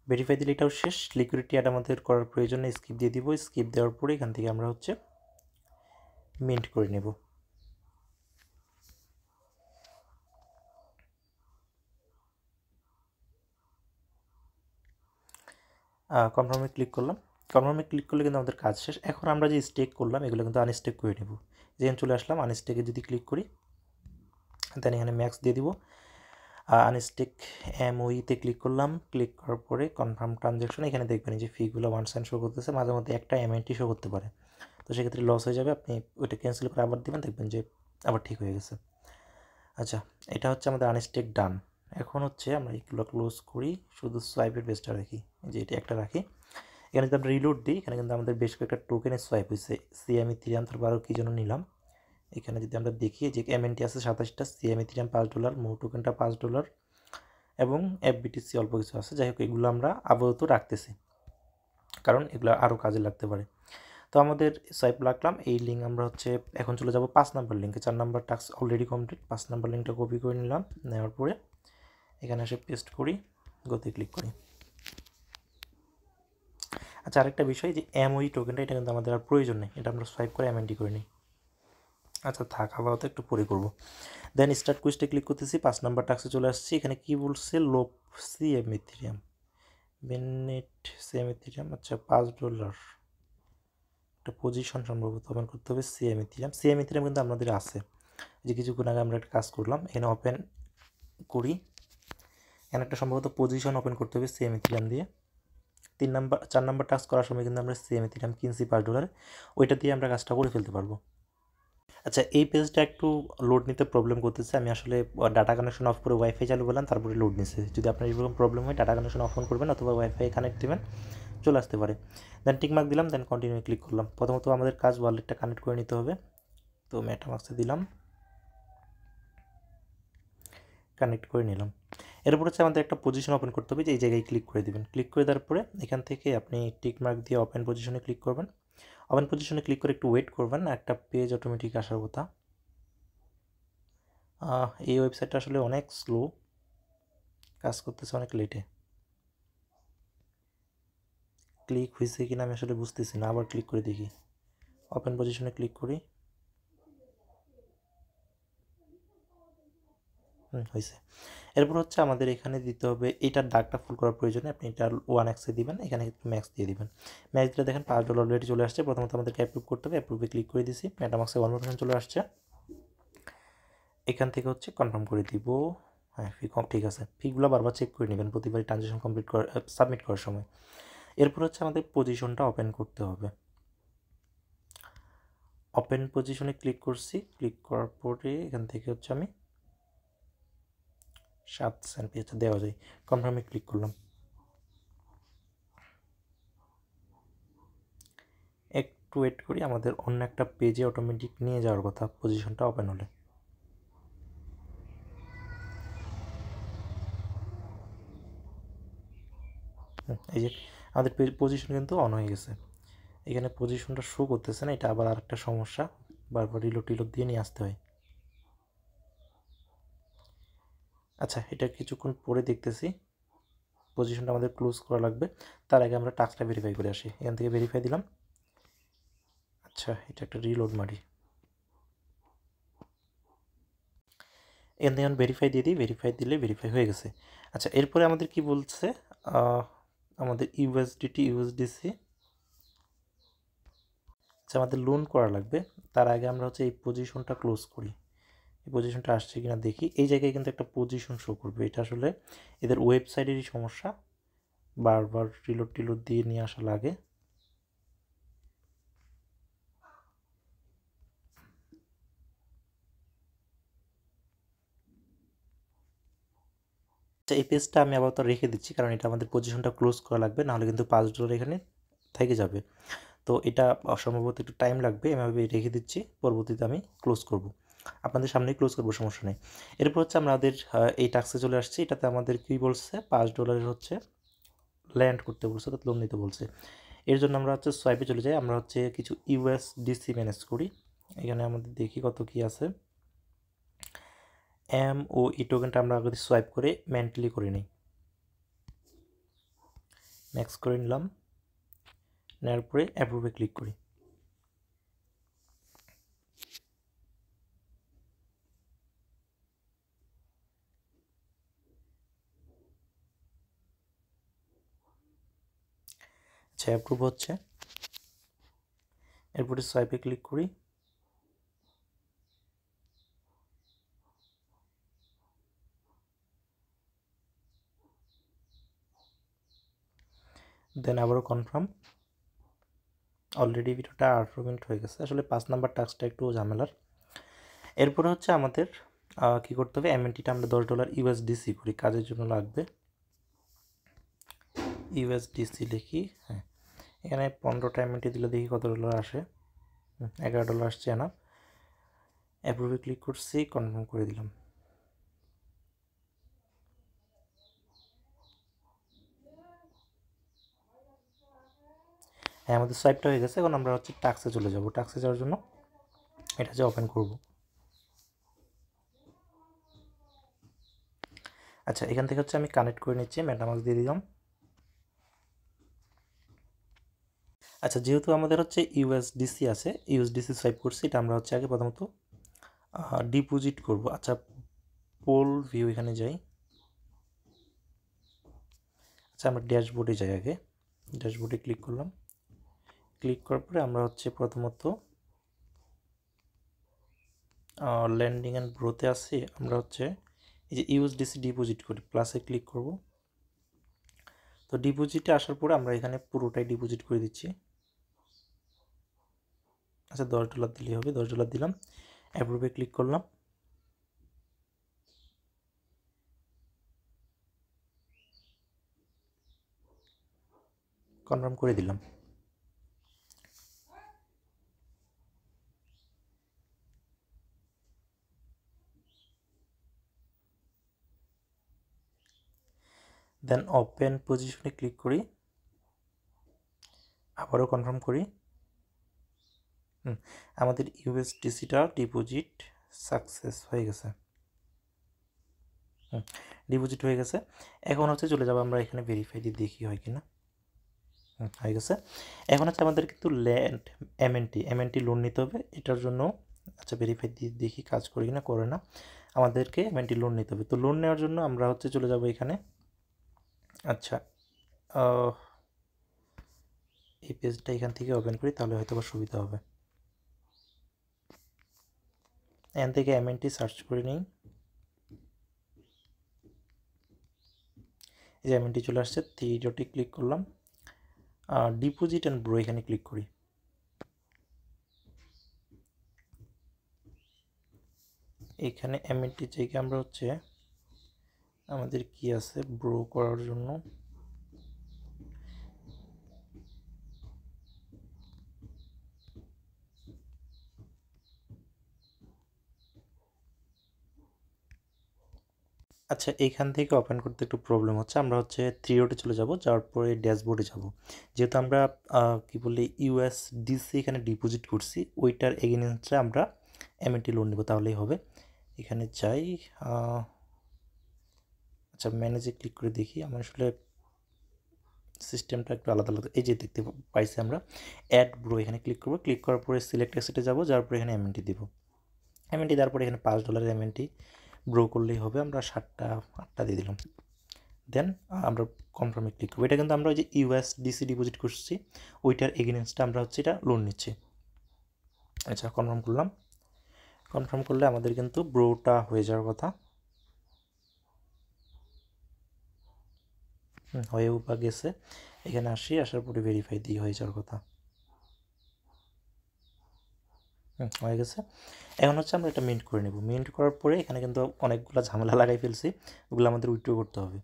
ভেরিফাই দিলে এটাও শেষ। লিকুইডিটি অ্যাড আমাদের করার প্রয়োজন নেই, স্কিপ দিয়ে দিব। স্কিপ দেওয়ার পরে এখান থেকে আমরা হচ্ছে মিন্ট করে নেব। কনফার্মে ক্লিক করলাম, কনফার্মে ক্লিক করলে কিন্তু আমাদের কাজ শেষ। এখন আমরা যে স্টেক করলাম এগুলো কিন্তু আনস্টেক করে নেব। যেখানে চলে আসলাম, আনস্টেকে যদি ক্লিক করি, দেন এখানে ম্যাক্স দিয়ে দিব, আনস্টেক MOE-তে ক্লিক করলাম, ক্লিক করার পরে কনফার্ম ট্রানজ্যাকশন, এখানে দেখবেন যে ফিগুলো 1 সেন্ট শো করতেছে, মাঝে মধ্যে একটা এমএনটি শো করতে পারে, তো সেক্ষেত্রে লস হয়ে যাবে, আপনি ওইটা ক্যান্সেল করে আবার দেবেন, দেখবেন যে আবার ঠিক হয়ে গেছে। আচ্ছা এটা হচ্ছে আমাদের আনস্টেক ডান। এখন হচ্ছে আমরা এগুলো ক্লোজ করি, শুধু সোয়াইপের বেসটা রাখি, যে এটা একটা রাখি। এখানে যদি আমরা রিলোড দিই, এখানে কিন্তু আমাদের বেশ কয়েকটা টোকেনের সোয়াইপ হয়েছে, CM ইথিরিয়াম, তারপর আরও কী জন্য নিলাম। এখানে যদি আমরা দেখি যে এমএনটি আছে 27টা, CM ইথিরিয়াম $5, মো টোকেনটা $5 এবং FBTC অল্প কিছু আছে। যাই হোক এগুলো আমরা আপাতত রাখতেছি, কারণ এগুলো আরও কাজে লাগতে পারে। তো আমাদের সোয়াইপ রাখলাম, এই লিঙ্ক আমরা হচ্ছে এখন চলে যাব 5 নাম্বার লিঙ্কে। 4 number task already complete, 5 number লিঙ্কটা কপি করে নিলাম, নেওয়ার পরে এখানে এসে পেস্ট করি, গোতে ক্লিক করি। আচ্ছা আরেকটা বিষয়, যে MOE টোকেনটা এটা কিন্তু আমাদের আর প্রয়োজন নেই, এটা আমরা সোয়াইপ করে এমএনটি করে নিই। আচ্ছা থাক, আপাতত একটু পরে করবো। দেন স্টার্ট কুইজটে ক্লিক করতেছি, 5 নাম্বার টাস্কে চলে আসছি। এখানে কি বলছে, লোপ CM ethereum, Bennett CM ethereum, আচ্ছা $5 একটা পজিশন সম্ভবত ওপেন করতে হবে। CM ইথিরিয়াম, CM ইথিরিয়াম কিন্তু আমাদের আছে, যে কিছুক্ষণ আগে আমরা একটা কাজ করলাম, এখানে ওপেন করি। এখানে একটা সম্ভবত পজিশন ওপেন করতে হবে সেম ইথিলিয়াম দিয়ে। 4 নাম্বার টাস্ক করার সময় কিন্তু আমরা সেম ইথিলিয়াম কিনছি $5, ওইটা দিয়ে আমরা কাজটা করে ফেলতে পারবো। আচ্ছা, এই পেজটা একটু লোড নিতে প্রবলেম করতেছে। আমি আসলে ডাটা কানেকশন অফ করে ওয়াইফাই চালু করলাম, তারপরে লোড নিচ্ছে। যদি আপনার এরকম প্রবলেম হয় ডাটা কানেকশন অফ অন করবেন অথবা ওয়াইফাই কানেক্ট দেবেন, চলে আসতে পারে। দেন টিকমার্ক দিলাম, দেন কন্টিনিউ ক্লিক করলাম। প্রথমত আমাদের কাজ ওয়ালেটটা কানেক্ট করে নিতে হবে, তো মেটামাক্সে দিলাম, কানেক্ট করে নিলাম। এরপর হচ্ছে আমাদের একটা পজিশন ওপেন করতে হবে, যে এই জায়গায় ক্লিক করে দেবেন। ক্লিক করে দেওয়ার পরে এখান থেকে আপনি টিকমার্ক দিয়ে ওপেন পজিশনে ক্লিক করবেন। ওপেন পজিশনে ক্লিক করে একটু ওয়েট করবেন, একটা পেজ অটোমেটিক আসার কথা। এই ওয়েবসাইটটা আসলে অনেক স্লো কাজ করতেছে, অনেক লেটে। ক্লিক হয়েছে কিনা আমি আসলে বুঝতেছি না, আবার ক্লিক করে দেখি। ওপেন পজিশনে ক্লিক করি, হয়েছে। এরপর হচ্ছে আমাদের এখানে দিতে হবে, এইটার দাগটা ফুল করার প্রয়োজনে আপনি এটা 1x দিবেন, এখানে একটু ম্যাক্স দিয়ে দিবেন। ম্যাক্স দিলে দেখেন $5 অলরেডি চলে আসছে। প্রথমত আমাদেরকে অ্যাপ্রুভ করতে হবে, অ্যাপ্রুভে ক্লিক করে দিছি, মেটামাক্সে 1% চলে আসছে। এখান থেকে হচ্ছে কনফার্ম করে দিব। হ্যাঁ, ফি কম ঠিক আছে। ফিগুলো বারবার চেক করে নেবেন প্রতিবার ট্রানজ্যাকশন কমপ্লিট করার সাবমিট করার সময়। এরপর হচ্ছে আমাদের পজিশনটা ওপেন করতে হবে। ওপেন পজিশনে ক্লিক করছি, ক্লিক করার পরে এখান থেকে হচ্ছে আমি 7 সেন্ট পেজটা দেওয়া যায়, কনফার্মে ক্লিক করলাম। একটু ওয়েট করি, আমাদের অন্য একটা পেজে অটোমেটিক নিয়ে যাওয়ার কথা পজিশনটা ওপেন হলে। এই যে আমাদের পজিশন কিন্তু অন হয়ে গেছে। এখানে পজিশনটা শো করতেছে না, এটা আবার আরেকটা সমস্যা, বারবার রিলোড দিয়ে নিয়ে আসতে হয়। আচ্ছা, এটা কিছুক্ষণ পরে দেখতেছি। পজিশনটা আমাদের ক্লোজ করা লাগবে, তার আগে আমরা টাস্কটা ভেরিফাই করে আসি। এখান থেকে ভেরিফাই দিলাম। আচ্ছা, এটা একটা রিলোড মারি। এখান থেকে ভেরিফাই দিয়ে দিই, ভেরিফাই দিলে ভেরিফাই হয়ে গেছে। আচ্ছা, এরপরে আমাদের কি বলছে, আমাদের ইউএসডিসি আচ্ছা আমাদের লোন করা লাগবে। তার আগে আমরা হচ্ছে এই পজিশনটা ক্লোজ করি। এই পজিশনটা আসছে কিনা দেখি। এই জায়গায় কিন্তু একটা পজিশন শো করবে, এটা আসলে এদের ওয়েবসাইটেরই সমস্যা, বারবার রিলোড দিয়ে নিয়ে আসা লাগে। এই পেজটা আমি আবার তো রেখে দিচ্ছি, কারণ এটা আমাদের পজিশনটা ক্লোজ করা লাগবে, নাহলে কিন্তু $5 এখানে থেকে যাবে। তো এটা সম্ভবত একটু টাইম লাগবে, এভাবে রেখে দিচ্ছি, পরবর্তীতে আমি ক্লোজ করব, আপনাদের সামনেই ক্লোজ করবো, সমস্যা নেই। এরপর হচ্ছে আমাদের এই টাস্কে চলে আসছি। এটাতে আমাদের কী বলছে, $5 হচ্ছে ল্যান্ড করতে বলছে, অর্থাৎ লোন নিতে বলছে। এর জন্য আমরা হচ্ছে সোয়াইপে চলে যাই, আমরা হচ্ছে কিছু ইউএসডিসি ম্যানেজ করি। এখানে আমাদের দেখি কত কি আছে। ও ই টোকেনটা আমরা আগে সোয়াইপ করে মেন্টালি করে নিই, নেক্সট করে নিলাম। নেওয়ার পরে অ্যাপ্রুভে ক্লিক করি। আচ্ছা, অ্যাপ্রুভ হচ্ছে। এরপরে সোয়াইপে ক্লিক করি। দেন আবারও কনফার্ম। অলরেডি ভিডিওটা 18 মিনিট হয়ে গেছে, আসলে 5 নাম্বার টাস্কটা একটু ঝামেলার। এরপরে হচ্ছে আমাদের কী করতে হবে, এমএনটিটা আমরা $10 ইউএসডিসি করি, কাজের জন্য লাগবে। ইউএসডিসি লিখি, হ্যাঁ এখানে 15টা এমএনটি দিলে দেখি কত ডলার আসে। $11 আসছে না। অ্যাপ্রুভে ক্লিক করছি, কনফার্ম করে দিলাম। হ্যাঁ, আমাদের সোয়াইপটা হয়ে গেছে। এখন আমরা হচ্ছে টাস্কে চলে যাব। টাস্কে যাওয়ার জন্য এটা হচ্ছে ওপেন করব। আচ্ছা, এখান থেকে হচ্ছে আমি কানেক্ট করে নিচ্ছি, মেটামাস্ক দিয়ে দিলাম। আচ্ছা, যেহেতু আমাদের হচ্ছে ইউএসডিসি আছে, ইউএসডিসি সোয়াইপ করছি, এটা আমরা হচ্ছে আগে প্রথমত ডিপোজিট করব। আচ্ছা, পোল ভিউ এখানে যাই। আচ্ছা, আমরা ড্যাশবোর্ডে যাই আগে। ড্যাশবোর্ডে ক্লিক করলাম। ক্লিক করার পরে আমরা হচ্ছে প্রথমত ল্যান্ডিং অ্যান্ড গ্রোতে আসি, আমরা হচ্ছে এই যে ইউএসডিসি ডিপোজিট করি, প্লাসে ক্লিক করব। তো ডিপোজিটে আসার পরে আমরা এখানে পুরোটাই ডিপোজিট করে দিচ্ছি। আচ্ছা $10 দিলেই হবে, $10 দিলাম, অ্যাপ্রুভে ক্লিক করলাম। কনফার্ম করে দিলাম। দেন ওপেন পজিশনে ক্লিক করি, আবারও কনফার্ম করি। আমাদের ইউএসডিসিটা ডিপোজিট সাকসেস হয়ে গেছে। ডিপোজিট হয়ে গেছে। এখন হচ্ছে চলে যাবো আমরা এখানে ভেরিফাই দিয়ে দেখি হয় কিনা। হয়ে গেছে। এখন হচ্ছে আমাদের কিন্তু ল্যান্ড এমএনটি লোন নিতে হবে এটার জন্য। আচ্ছা ভেরিফাই দিয়ে দেখি কাজ করে কিনা, করে না। আমাদেরকে এমএনটি লোন নিতে হবে। তো লোন নেওয়ার জন্য আমরা হচ্ছে চলে যাব এখানে। আচ্ছা এই পেজটা এখান থেকে ওপেন করি, তাহলে হয়তো বা সুবিধা হবে। এখান থেকে এমএনটি সার্চ করে নিই। এই যে এমএনটি চলে আসছে, 3 ডটে ক্লিক করলাম, ডিপোজিট অ্যান্ড ব্রো এখানে ক্লিক করি। এখানে এমএনটি থেকে আমরা হচ্ছে আমাদের কি আছে ব্রো করার জন্য, আচ্ছা এখান থেকে ওপেন করতে একটু প্রবলেম হচ্ছে। আমরা হচ্ছে 3 ডটে চলে যাব, যাওয়ার পরে ড্যাশবোর্ডে যাব। যেহেতু আমরা কি বলি ইউএসডিসি এখানে ডিপোজিট করছি, ওইটার এগেইনস্টে আমরা এমএনটি লোন নেব, তাহলেই হবে। এখানে যাই, আচ্ছা ম্যানেজে ক্লিক করে দেখি। আমার আসলে সিস্টেমটা একটু আলাদা আলাদা। এই যে দেখতে পাইছি আমরা অ্যাড ব্রো, এখানে ক্লিক করবো। ক্লিক করার পরে সিলেক্ট অ্যাসেটে যাবো, যাওয়ার পরে এখানে এমএনটি দিব। এমএনটি দেওয়ার পরে এখানে $5 এমএনটি ব্রো করলেই হবে। আমরা 7টা দিয়ে দিলাম। দেন আমরা কনফার্মে ক্লিক করবো। এটা কিন্তু আমরা ওই যে ইউএসডিসি ডিপোজিট করছি, ওইটার এগেইনস্টে আমরা হচ্ছে এটা লোন নিচ্ছি। আচ্ছা কনফার্ম করলাম। কনফার্ম করলে আমাদের কিন্তু ব্রোটা হয়ে যাওয়ার কথা। হয়েও বা গেছে। এখানে আসি, আসার পরে ভেরিফাই দিয়ে হয়ে যাওয়ার কথা। হয়ে গেছে। এখন হচ্ছে আমরা এটা মিন্ট করে নেব। মিন্ট করার পরে এখানে কিন্তু অনেকগুলো ঝামেলা লাগাই ফেলছি, ওগুলো আমাদের উইথড্র করতে হবে।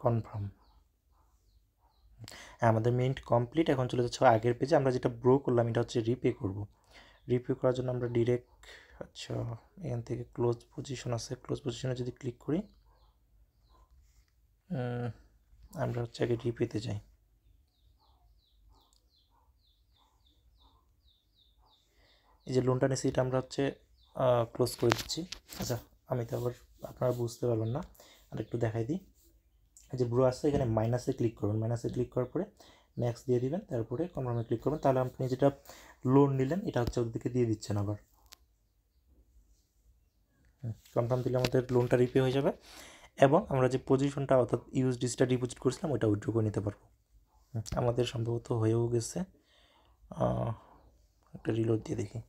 কনফার্ম। আমাদের মিন্ট কমপ্লিট। এখন চলে যাচ্ছে আগের পেজে। আমরা যেটা ব্রো করলাম এটা হচ্ছে রিপে করব। রিপে করার জন্য আমরা ডিরেক্ট, আচ্ছা এখান থেকে ক্লোজ পজিশন আছে, ক্লোজ পজিশনে যদি ক্লিক করি, আমরা হচ্ছে আগে রিপেতে যাই। এই যে লোনটা নিয়েছি এটা আমরা হচ্ছে ক্লোজ করে দিচ্ছি। আচ্ছা আমি তো আবার আপনারা বুঝতে পারবেন না, আর একটু দেখাই দিই। এই যে ব্রো আছে, এখানে মাইনাসে ক্লিক করবেন। মাইনাসে ক্লিক করার পরে ম্যাক্স দিয়ে দিবেন, তারপরে কনফার্মে ক্লিক করবেন। তাহলে আপনি যেটা লোন নিলেন এটা হচ্ছে ওদিকে দিয়ে দিচ্ছেন আবার। কনফার্ম দিলে আমাদের লোনটা রিপে হয়ে যাবে, এবং আমরা যে পজিশনটা অর্থাৎ ইউএসডিসিটা ডিপোজিট করেছিলাম ওইটা উইথড্র করে নিতে পারবো। আমাদের সম্ভবত হয়েও গেছে। একটা রিলোড দিয়ে দেখি।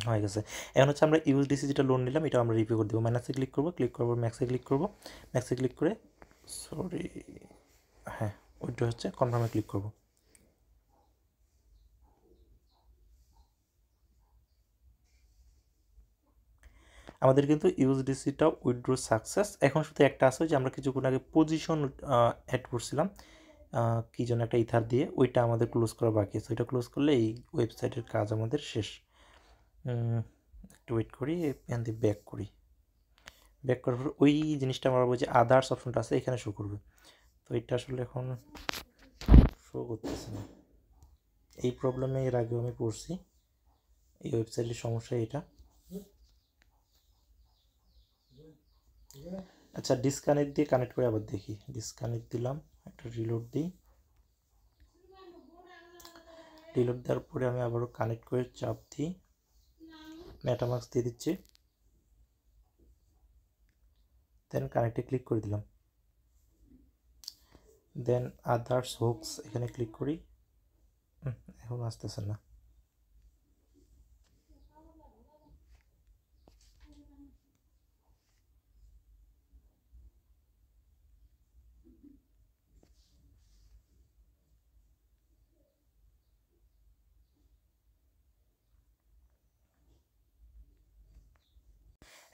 হয়ে গেছে। এখন হচ্ছে আমরা ইউএসডিসি যেটা লোন নিলাম এটা আমরা রিপে করে দেবো। মাইনাসে ক্লিক করবো, ক্লিক করবো ম্যাক্সে ক্লিক করবো, ম্যাক্সে ক্লিক করে সরি হ্যাঁ ওইটা হচ্ছে কনফার্মে ক্লিক করবো। আমাদের কিন্তু ইউএসডিসিটাও উইথড্র সাকসেস। এখন শুধু একটা আছে যে আমরা কিছুক্ষণ আগে পজিশন অ্যাড করছিলাম কি যেন একটা ইথার দিয়ে, ওইটা আমাদের ক্লোজ করা বাকি আছে। ওইটা ক্লোজ করলে এই ওয়েবসাইটের কাজ আমাদের শেষ। একটু ওয়েট করি, এখান দিয়ে ব্যাক করি। ব্যাক করার পর ওই জিনিসটা আমরা বলছি আদার্স অপশনটা আছে এখানে শো করবে। তো এটা আসলে এখন শো করতেছে না। এই প্রবলেমে এর আগেও আমি পড়ছি। এই ওয়েবসাইটের সমস্যা এটা। আচ্ছা ডিসকানেক্ট দিয়ে কানেক্ট করে আবার দেখি। ডিসকানেক্ট দিলাম, একটা রিলোড দিই। রিলোড দেওয়ার পরে আমি আবারও কানেক্ট করে চাপ দিই, মেটামাস্ক দিয়ে দিচ্ছি। দেন কানেক্টে ক্লিক করে দিলাম, দেন আদার্স হুকস এখানে ক্লিক করি। এখন আসতেছে না।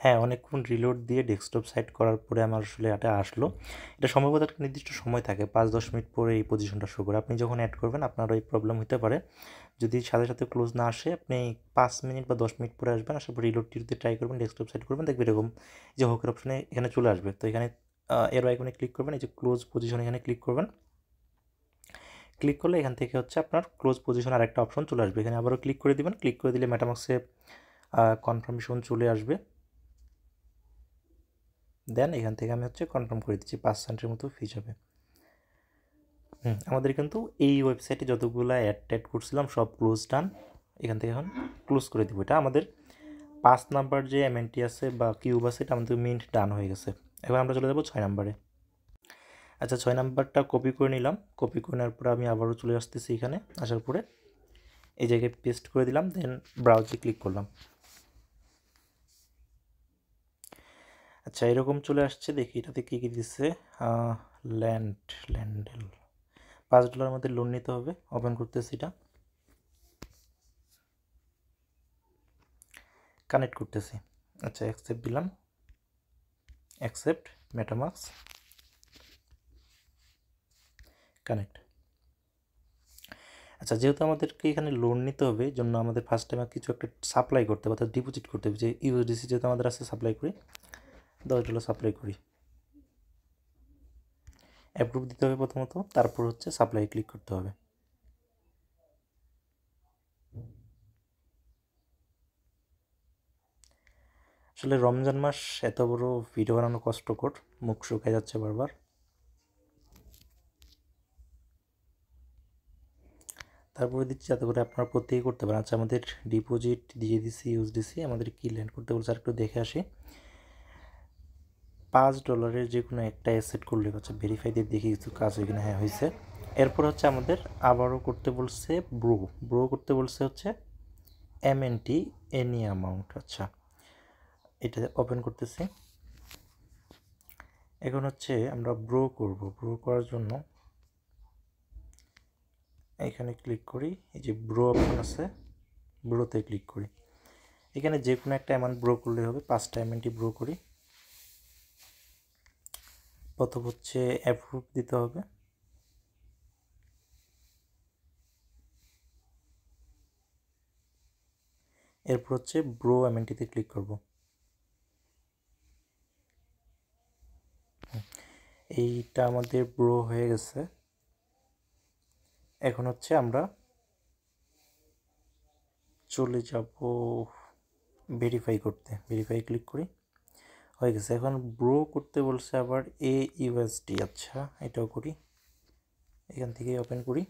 হ্যাঁ, অনেকক্ষণ রিলোড দিয়ে ডেস্কটপ সাইট করার পরে আমার আসলে এটা আসলো। এটা সম্ভবত একটা নির্দিষ্ট সময় থাকে, 5-10 মিনিট পরে এই পজিশনটা শো করে। আপনি যখন অ্যাড করবেন আপনারও এই প্রবলেম হতে পারে। যদি সাথে সাথে ক্লোজ না আসে, আপনি 5 মিনিট বা 10 মিনিট পরে আসবেন, আসার পর রিলোড টিতে ট্রাই করবেন, ডেস্কটপ সাইট করবেন, দেখবেন এরকম যে হোকের অপশনে এখানে চলে আসবে। তো এখানে এরো আইকনে ক্লিক করবেন, এই যে ক্লোজ পজিশন এখানে ক্লিক করবেন। ক্লিক করলে এখান থেকে হচ্ছে আপনার ক্লোজ পজিশন আর একটা অপশন চলে আসবে। এখানে আবারও ক্লিক করে দিবেন, ক্লিক করে দিলে মেটামাক্সে কনফার্মেশন চলে আসবে। দেন এখান থেকে আমি হচ্ছে কনফার্ম করে দিচ্ছি, 5 সেন্টের মতো ফি যাবে। আমাদের কিন্তু এই ওয়েবসাইটে যতগুলো অ্যাড করছিলাম সব ক্লোজ ডান। এখান থেকে এখন ক্লোজ করে দিব। এটা আমাদের 5 নাম্বার যে এমএনটি আছে বা কিউব আছে, এটা আমাদের মিন্ট ডান হয়ে গেছে। এবার আমরা চলে যাবো 6 নাম্বারে। আচ্ছা, 6 নাম্বারটা কপি করে নিলাম। কপি করে নেওয়ার পরে আমি আবারও চলে আসতেছি এখানে, আসার পরে এই জায়গায় পেস্ট করে দিলাম, দেন ব্রাউজে ক্লিক করলাম। আচ্ছা, এরকম চলে আসছে। দেখি এটাতে কী কী দিচ্ছে। ল্যান্ডেল $5 মধ্যে লোন নিতে হবে। ওপেন করতেছি, এটা কানেক্ট করতেছি। আচ্ছা, অ্যাকসেপ্ট দিলাম, অ্যাকসেপ্ট মেটামাক্স, কানেক্ট। আচ্ছা, যেহেতু আমাদেরকে এখানে লোন নিতে হবে, জন্য আমাদের ফার্স্ট টাইমে কিছু একটা সাপ্লাই করতে হবে, অর্থাৎ ডিপোজিট করতে হবে। যে ইউএসডিসি যেহেতু আমাদের আছে, সাপ্লাই করি, $10 সাপ্লাই করি। অ্যাপ্রুভ দিতে হবে প্রথমত, তারপর হচ্ছে সাপ্লাই ক্লিক করতে হবে। আসলে রমজান মাস এত বড় ভিডিও বানানো কষ্টকর, মুখ শুকায় যাচ্ছে বারবার। তারপরে দিচ্ছি যাতে করে আপনারা প্রত্যেকেই করতে পারেন। আচ্ছা, আমাদের ডিপোজিট দিয়ে দিছি, ইউএসডিসি। আমাদের কি ল্যান্ড করতে বলছে আর একটু দেখে আসি। $5 যে কোনো একটা অ্যাসেট করলে হচ্ছে ভেরিফাই দিয়ে দেখি কিছু কাজ হয় কিনা। হ্যাঁ, হয়েছে। এরপর হচ্ছে আমাদের আবারও করতে বলছে ব্রো করতে বলছে হচ্ছে এমএনটি এনি অ্যামাউন্ট। আচ্ছা, এটা ওপেন করতেছি। এখন হচ্ছে আমরা ব্রো করব। ব্রো করার জন্য এখানে ক্লিক করি, এই যে ব্রো অপশন আছে, ব্রোতে ক্লিক করি। এখানে যে কোনো একটা অ্যামাউন্ট ব্রো করলে হবে। 5টা অ্যামাউন্টই ব্রো করি। প্রথম হচ্ছে অ্যাপ্রুভ দিতে হবে। এরপর হচ্ছে ব্রো অ্যামাউন্টটিতে ক্লিক করব। এইটা আমাদের ব্রো হয়ে গেছে। এখন হচ্ছে আমরা চলে যাব ভেরিফাই করতে। ভেরিফাই ক্লিক করি, হয়ে গেছে। এখন ব্রো করতে বলছে আবার AUSD। আচ্ছা, এটাও করি। এখান থেকে ওপেন করি,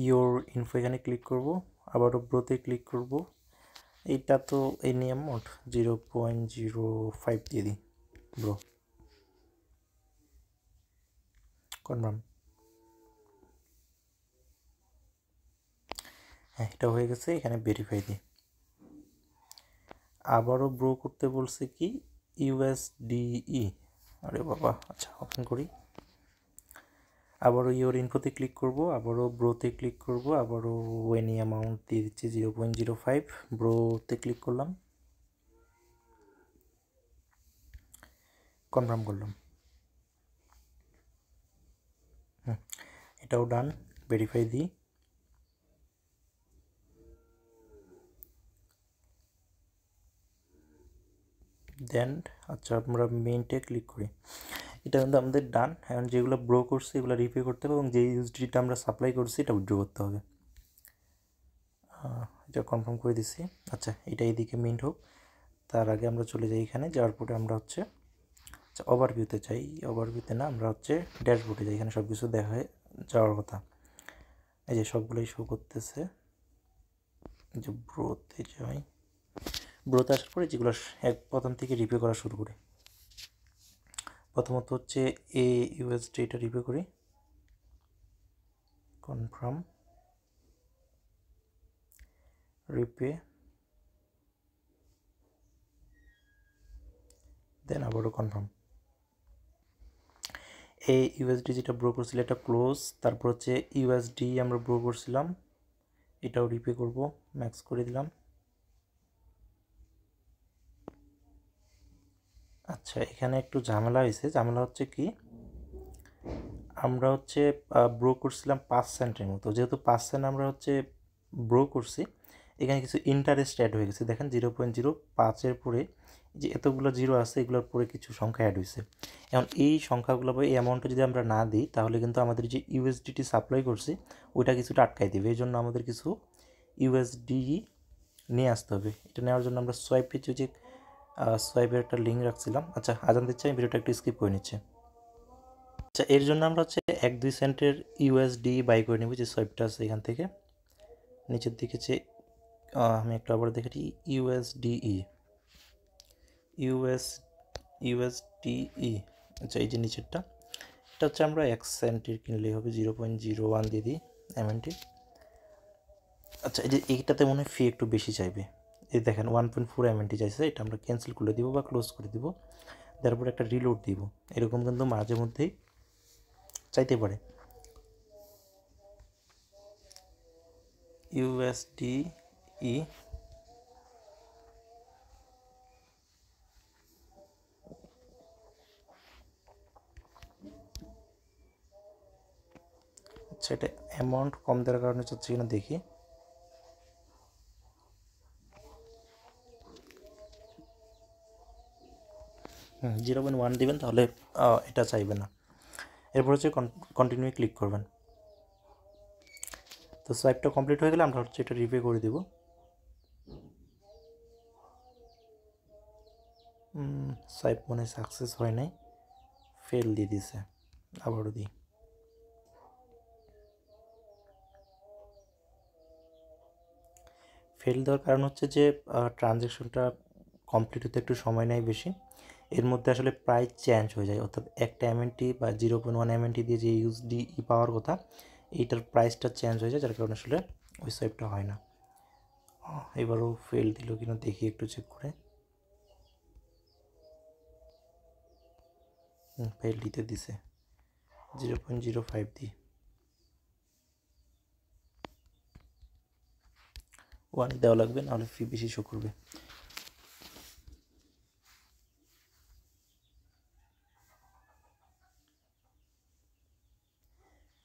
ইওর ইনফো এখানে ক্লিক করব, আবারও ব্রোতে ক্লিক করব। এইটা তো এই নিয়ম মোট 0.05 দিয়ে দিই, ব্রো কনফার্ম। হ্যাঁ, এটা হয়ে গেছে। এখানে ভেরিফাই দিই, আবারও ব্রো করতে বলছে কি USDE। আরে বাবা। আচ্ছা, ওপেন করি, আবারও ইওর ইনফোতে ক্লিক করব, আবারও ব্রোতে ক্লিক করব, আবারও এনি অ্যামাউন্ট দিয়ে দিচ্ছি 0.05। ব্রোতে ক্লিক করলাম, কনফার্ম করলাম। এটাও ডান। ভেরিফাই দিই, দেন আচ্ছা আমরা মেইনটে ক্লিক করি। এটা কিন্তু আমাদের ডান। এখন যেগুলো ব্রো করছে এগুলো রিপে করতে হবে, এবং যে ইউএসডিটা আমরা সাপ্লাই করছি এটা উইথড্র করতে হবে। এটা কনফার্ম করে দিচ্ছি। আচ্ছা, এটা এইদিকে মিন্ট হোক, তার আগে আমরা চলে যাই। এখানে যাওয়ার পরে আমরা হচ্ছে আচ্ছা ওভারভিউতে চাই। ওভারভিউতে না, আমরা হচ্ছে ড্যাশবোর্ডে যাই। এখানে সব কিছু দেখা যাওয়ার কথা। এই যে সবগুলোই শো করতেছে। যে ব্রোতে যাই, ব্রোতে আসার পরে যেগুলো এক প্রথম থেকে রিভিউ করা শুরু করি। প্রথমত হচ্ছে এ ইউএসডি, এটা রিপে করি, কনফার্ম, রিপে, দেন আবারও কনফার্ম। এই ইউএসডি যেটা ব্রো করছিল এটা ক্লোজ, তারপর হচ্ছে ইউএসডি আমরা ব্রো করছিলাম, এটাও রিপে করব, ম্যাক্স করে দিলাম। আচ্ছা, এখানে একটু ঝামেলা হয়েছে। ঝামেলা হচ্ছে কি, আমরা হচ্ছে ব্রো করছিলাম 5 সেন্টের মতো, যেহেতু 5 সেন্ট আমরা হচ্ছে ব্রো করছি, এখানে কিছু ইন্টারেস্ট অ্যাড হয়ে গেছে। দেখেন 0.05-এর পরে যে এতগুলো জিরো আছে, এগুলোর পরে কিছু সংখ্যা অ্যাড হয়েছে। এখন এই সংখ্যাগুলো বা এই অ্যামাউন্টটা যদি আমরা না দিই, তাহলে কিন্তু আমাদের যে ইউএসডিটি সাপ্লাই করছি ওইটা কিছুটা আটকাই দেবে। এই জন্য আমাদের কিছু ইউএসডি নিয়ে আসতে হবে। এটা নেওয়ার জন্য আমরা সোয়াইপে যে সোয়াইপের একটা লিঙ্ক রাখছিলাম। আচ্ছা, আজান দিচ্ছে, আমি ভিডিওটা একটু স্কিপ করে নিচ্ছি। আচ্ছা, এর জন্য আমরা হচ্ছে 1-2 সেন্টের ইউএসডি বাই করে নেব, যে সোয়াইপটা আছে এখান থেকে নিচের দিকে। যে আমি একটু আবার দেখেছি, ইউএসডিই, ইউএসডিই। আচ্ছা, এই যে নিচেরটা, এটা হচ্ছে আমরা 1 সেন্টের কিনলেই হবে, 0.01 দিয়ে দিই এমএনটি। আচ্ছা, এই যে এইটাতে মনে হয় ফি একটু বেশি চাইবে। এই দেখেন 1.4 এমএনটি চাইছে, এটা আমরা ক্যান্সেল করে দিব বা ক্লোজ করে দিব, তারপর একটা রিলোড দিব। এরকম কিন্তু মাঝে মধ্যেই চাইতে পারে। ইউএসডিই, আচ্ছা, এটা অ্যামাউন্ট কম দেওয়ার কারণে চাচ্ছি কিনা দেখি। হুম, 0.1 দিবেন, তাহলে এটা চাইবে না। এরপর হচ্ছে কন্টিনিউ ক্লিক করবেন। তো সোয়াইপটা কমপ্লিট হয়ে গেলে আমরা হচ্ছে এটা রিপে করে দিব। সোয়াইপ মনে সাকসেস হয় নাই, ফেল দিয়ে দিছে। আবারও দিই। ফেল দেওয়ার কারণ হচ্ছে যে ট্রানজ্যাকশনটা কমপ্লিট হতে একটু সময় নেয় বেশি। এর মধ্যে আসলে প্রাইস চেঞ্জ হয়ে যায়, অর্থাৎ একটা এমএনটি বা 0.1 এমএনটি দিয়ে যে ইউএসডি পাওয়ার কথা, এইটার প্রাইসটা চেঞ্জ হয়ে যায়, যার কারণে আসলে ওই সোয়াইপটা হয় না। এবারও ফেল দিল কিনা দেখি একটু চেক করে। ফেল দিতে দিছে, 0.05 দিই, 1 দেওয়া লাগবে, নাহলে ফি বেশি শো করবে।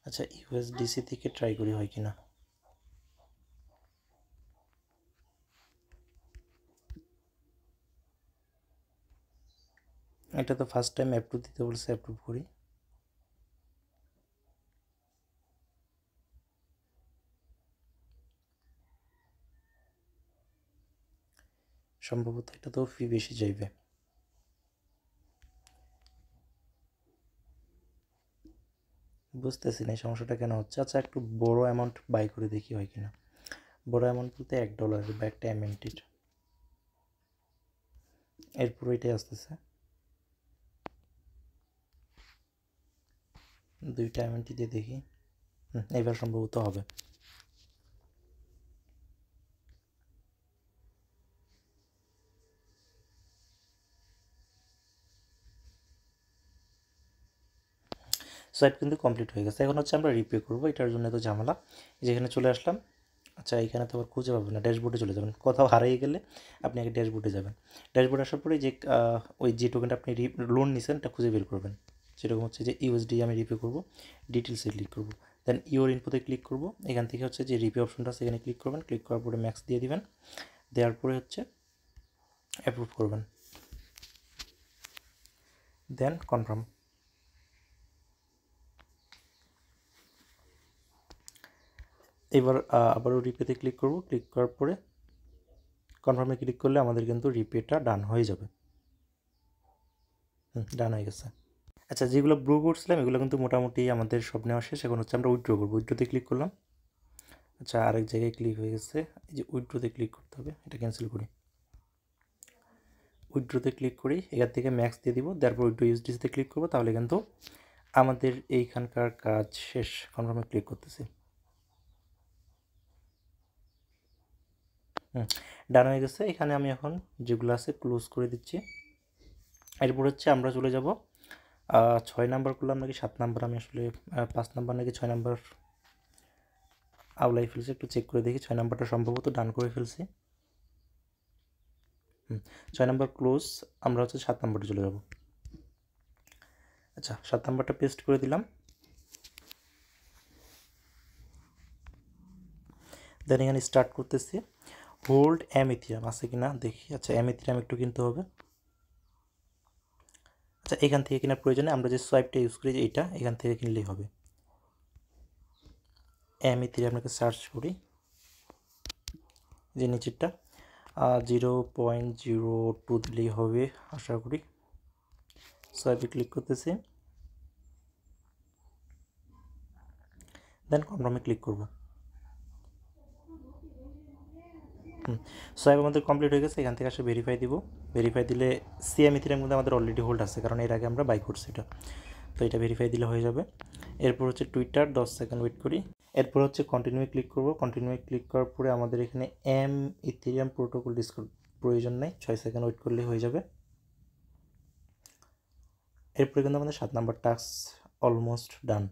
আচ্ছা, ইউএসডিসি থেকে ট্রাই করি হয় কিনা। এটা তো ফার্স্ট টাইম অ্যাপ্রুভ দিতে বলছে, অ্যাপ্রুভ করি। সম্ভবত এটা তো ফি বেশি চাইবে। বুঝতেছি না এই সমস্যাটা কেন হচ্ছে। আচ্ছা, একটু বড় অ্যামাউন্ট বাই করে দেখি হয় কিনা। বড় অ্যামাউন্ট বলতে $1 বা একটা এমএনটির, এরপর এটাই আসতেছে। 2টা এমএনটি দিয়ে দেখি, এবার সম্ভবত হবে। সোয়াইপ কিন্তু কমপ্লিট হয়ে গেছে। এখন হচ্ছে আমরা রিপে করবো, এটার জন্য তো ঝামেলা। যেখানে চলে আসলাম। আচ্ছা, এখানে তো আবার খুঁজে পাবেন না, ড্যাশবোর্ডে চলে যাবেন। কোথাও হারিয়ে গেলে আপনি আগে ড্যাশবোর্ডে যাবেন। ড্যাশবোর্ডে আসার পরে যে ওই যে টোকেনটা আপনি লোন নিছেন এটা খুঁজে বের করবেন। সেরকম হচ্ছে যে ইউএসডি আমি রিপে করবো, ডিটেলসে ক্লিক করবো, দেন ইওর ইনফোতে ক্লিক করবো। এখান থেকে হচ্ছে যে রিপে অপশনটা আছে, এখানে ক্লিক করবেন। ক্লিক করার পরে ম্যাক্স দিয়ে দিবেন, দেওয়ার পরে হচ্ছে অ্যাপ্রুভ করবেন, দেন কনফার্ম। এবার আবারও রিপেতে ক্লিক করব। ক্লিক করার পরে কনফার্মে ক্লিক করলে আমাদের কিন্তু রিপেটা ডান হয়ে যাবে। ডান হয়ে গেছে। আচ্ছা, যেগুলো ব্রু করছিলাম এগুলো কিন্তু মোটামুটি আমাদের সব নেওয়া শেষ। এখন হচ্ছে আমরা উইথড্র করবো। উইথড্রোতে ক্লিক করলাম। আচ্ছা, আরেক জায়গায় ক্লিক হয়ে গেছে, এই যে উইথড্রোতে ক্লিক করতে হবে, এটা ক্যান্সেল করি। উইথড্রোতে ক্লিক করি, এখান থেকে ম্যাক্স দিয়ে দিব, তারপর উইথড্রো ইউএসডিসিতে ক্লিক করবো, তাহলে কিন্তু আমাদের এইখানকার কাজ শেষ। কনফার্মে ক্লিক করতেছি। ডান হয়ে গেছে। এখানে আমি এখন যেগুলো আছে ক্লোজ করে দিচ্ছি। এরপর হচ্ছে আমরা চলে যাব 6 নাম্বার করলাম নাকি 7 নাম্বার, আমি আসলে 5 নাম্বার নাকি 6 নাম্বার আউলাই ফেলছি, একটু চেক করে দেখি। 6 নাম্বারটা সম্ভবত ডান করে ফেলছি। 6 নাম্বার ক্লোজ। আমরা হচ্ছে 7 নাম্বারে চলে যাব। আচ্ছা, 7 নাম্বারটা পেস্ট করে দিলাম। দেন এখানে স্টার্ট করতেছি। হোল্ড অ্যামিথিয়াম আছে কিনা দেখি। আচ্ছা, অ্যামিথিয়াম একটু কিনতে হবে। আচ্ছা, এখান থেকে কেনার প্রয়োজনে আমরা যে সোয়াইপটা ইউজ করি, যে এইটা এখান থেকে কিনলেই হবে। অ্যামিথিয়ামকে সার্চ করি, যে নিচেরটা 0.02 দিলেই হবে আশা করি। সোয়াইপে ক্লিক করতেছি, দেন কনফার্মে ক্লিক করব। সোয়াইপ আমাদের কমপ্লিট হয়ে গেছে। এখান থেকে আসলে ভেরিফাই দিব। ভেরিফাই দিলে সিএমইথির মধ্যে আমাদের অলরেডি হোল্ড আছে, কারণ এর আগে আমরা বাই করছি এটা, তো এটা ভেরিফাই দিলে হয়ে যাবে। এরপর হচ্ছে টুইটার 10 সেকেন্ড ওয়েট করি। এরপর হচ্ছে কন্টিনিউ ক্লিক করব। কন্টিনিউ ক্লিক করার পরে আমাদের এখানে ইথেরিয়াম প্রোটোকল ডিসকাউন্ট প্রয়োজন নেই, 6 সেকেন্ড ওয়েট করলে হয়ে যাবে। এরপরে কিন্তু আমাদের 7 number task almost done.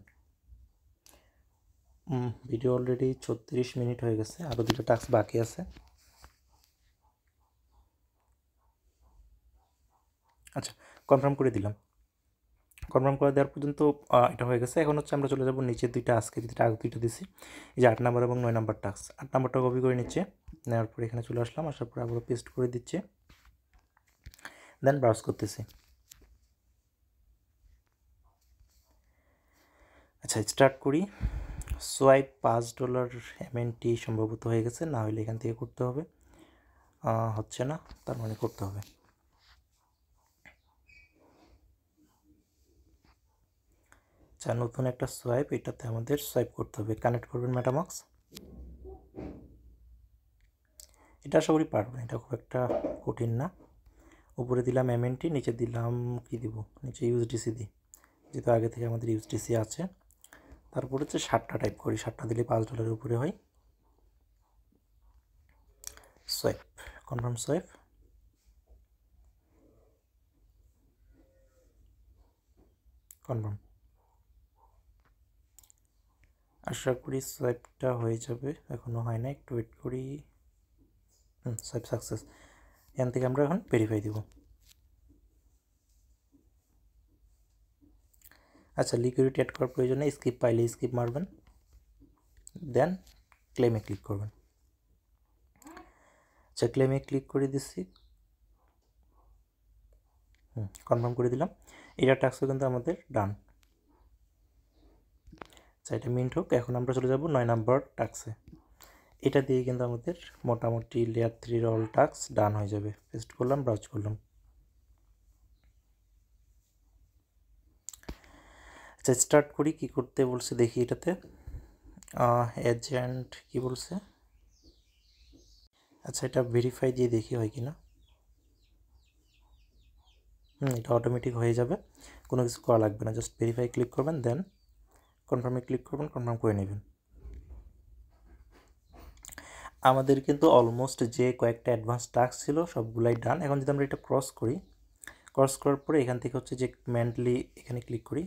Video already 36 minute হয়ে গেছে, আরও 2টা টাস্ক বাকি আছে। আচ্ছা, কনফার্ম করে দিলাম। কনফার্ম করে দেওয়ার পর্যন্ত এটা হয়ে গেছে। এখন হচ্ছে আমরা চলে যাব নিচের 2টা, আজকে যে টাস্ক 2টা দিছি, এই যে 8 নাম্বার এবং 9 নাম্বার টাস্ক। 8 নাম্বারটা কপি করে নিচ্ছে, নেওয়ার পরে এখানে চলে আসলাম, আসার পরে আবারও পেস্ট করে দিচ্ছে, দেন ব্রাউজ করতেছি। আচ্ছা, স্টার্ট করি। সোয়াইপ $5 এমএনটি সম্ভবত হয়ে গেছে, না হলে এখান থেকে করতে হবে। হচ্ছে না, তার মানে করতে হবে। আচ্ছা, নতুন একটা সোয়াইপ, এটাতে আমাদের সোয়াইপ করতে হবে। কানেক্ট করবেন মেটামাক্স। এটা আশা করি পারবেন, এটা খুব একটা কঠিন না। উপরে দিলাম এমএনটি, নিচে দিলাম কি দিব, নিচে ইউএসডিসি দিই, যেহেতু আগে থেকে আমাদের ইউএসডিসি আছে। তারপর হচ্ছে 7টা টাইপ করি, 7টা দিলে $5 উপরে হয়। Swipe, confirm swipe. কনফার্ম। আশা করি সোয়াইপটা হয়ে যাবে, এখনও হয় না, একটু ওয়েট করি। Swipe success. এখান থেকে আমরা এখন ভেরিফাই দিব। আচ্ছা, লিকুইডিটি অ্যাড করার প্রয়োজনে স্কিপ পাইলে স্কিপ মারবেন, দেন ক্লেমে ক্লিক করবেন। আচ্ছা, ক্লেমে ক্লিক করে দিচ্ছি, কনফার্ম করে দিলাম। এটা টাস্কও কিন্তু আমাদের ডান। আচ্ছা, এটা মিন্ট হোক। এখন আমরা চলে যাব 9 নাম্বার টাস্কে। এটা দিয়ে কিন্তু আমাদের মোটামুটি লেয়ার 3 অল টাস্ক ডান হয়ে যাবে। পেস্ট করলাম, ব্রাউজ করলাম। আচ্ছা, স্টার্ট করি। কি করতে বলছে দেখি এটাতে। এজেন্ট কি বলছে। আচ্ছা, এটা ভেরিফাই দিয়ে দেখি হয় কি না। এটা অটোমেটিক হয়ে যাবে, কোনো কিছু করা লাগবে না, জাস্ট ভেরিফাই ক্লিক করবেন, দেন কনফার্মে ক্লিক করবেন, কনফার্ম করে নেবেন। আমাদের কিন্তু অলমোস্ট যে কয়েকটা অ্যাডভান্স টাস্ক ছিল সবগুলাই ডান। এখন যদি আমরা এটা ক্রস করি, ক্রস করার পরে এখান থেকে হচ্ছে যে মেন্টালি এখানে ক্লিক করি,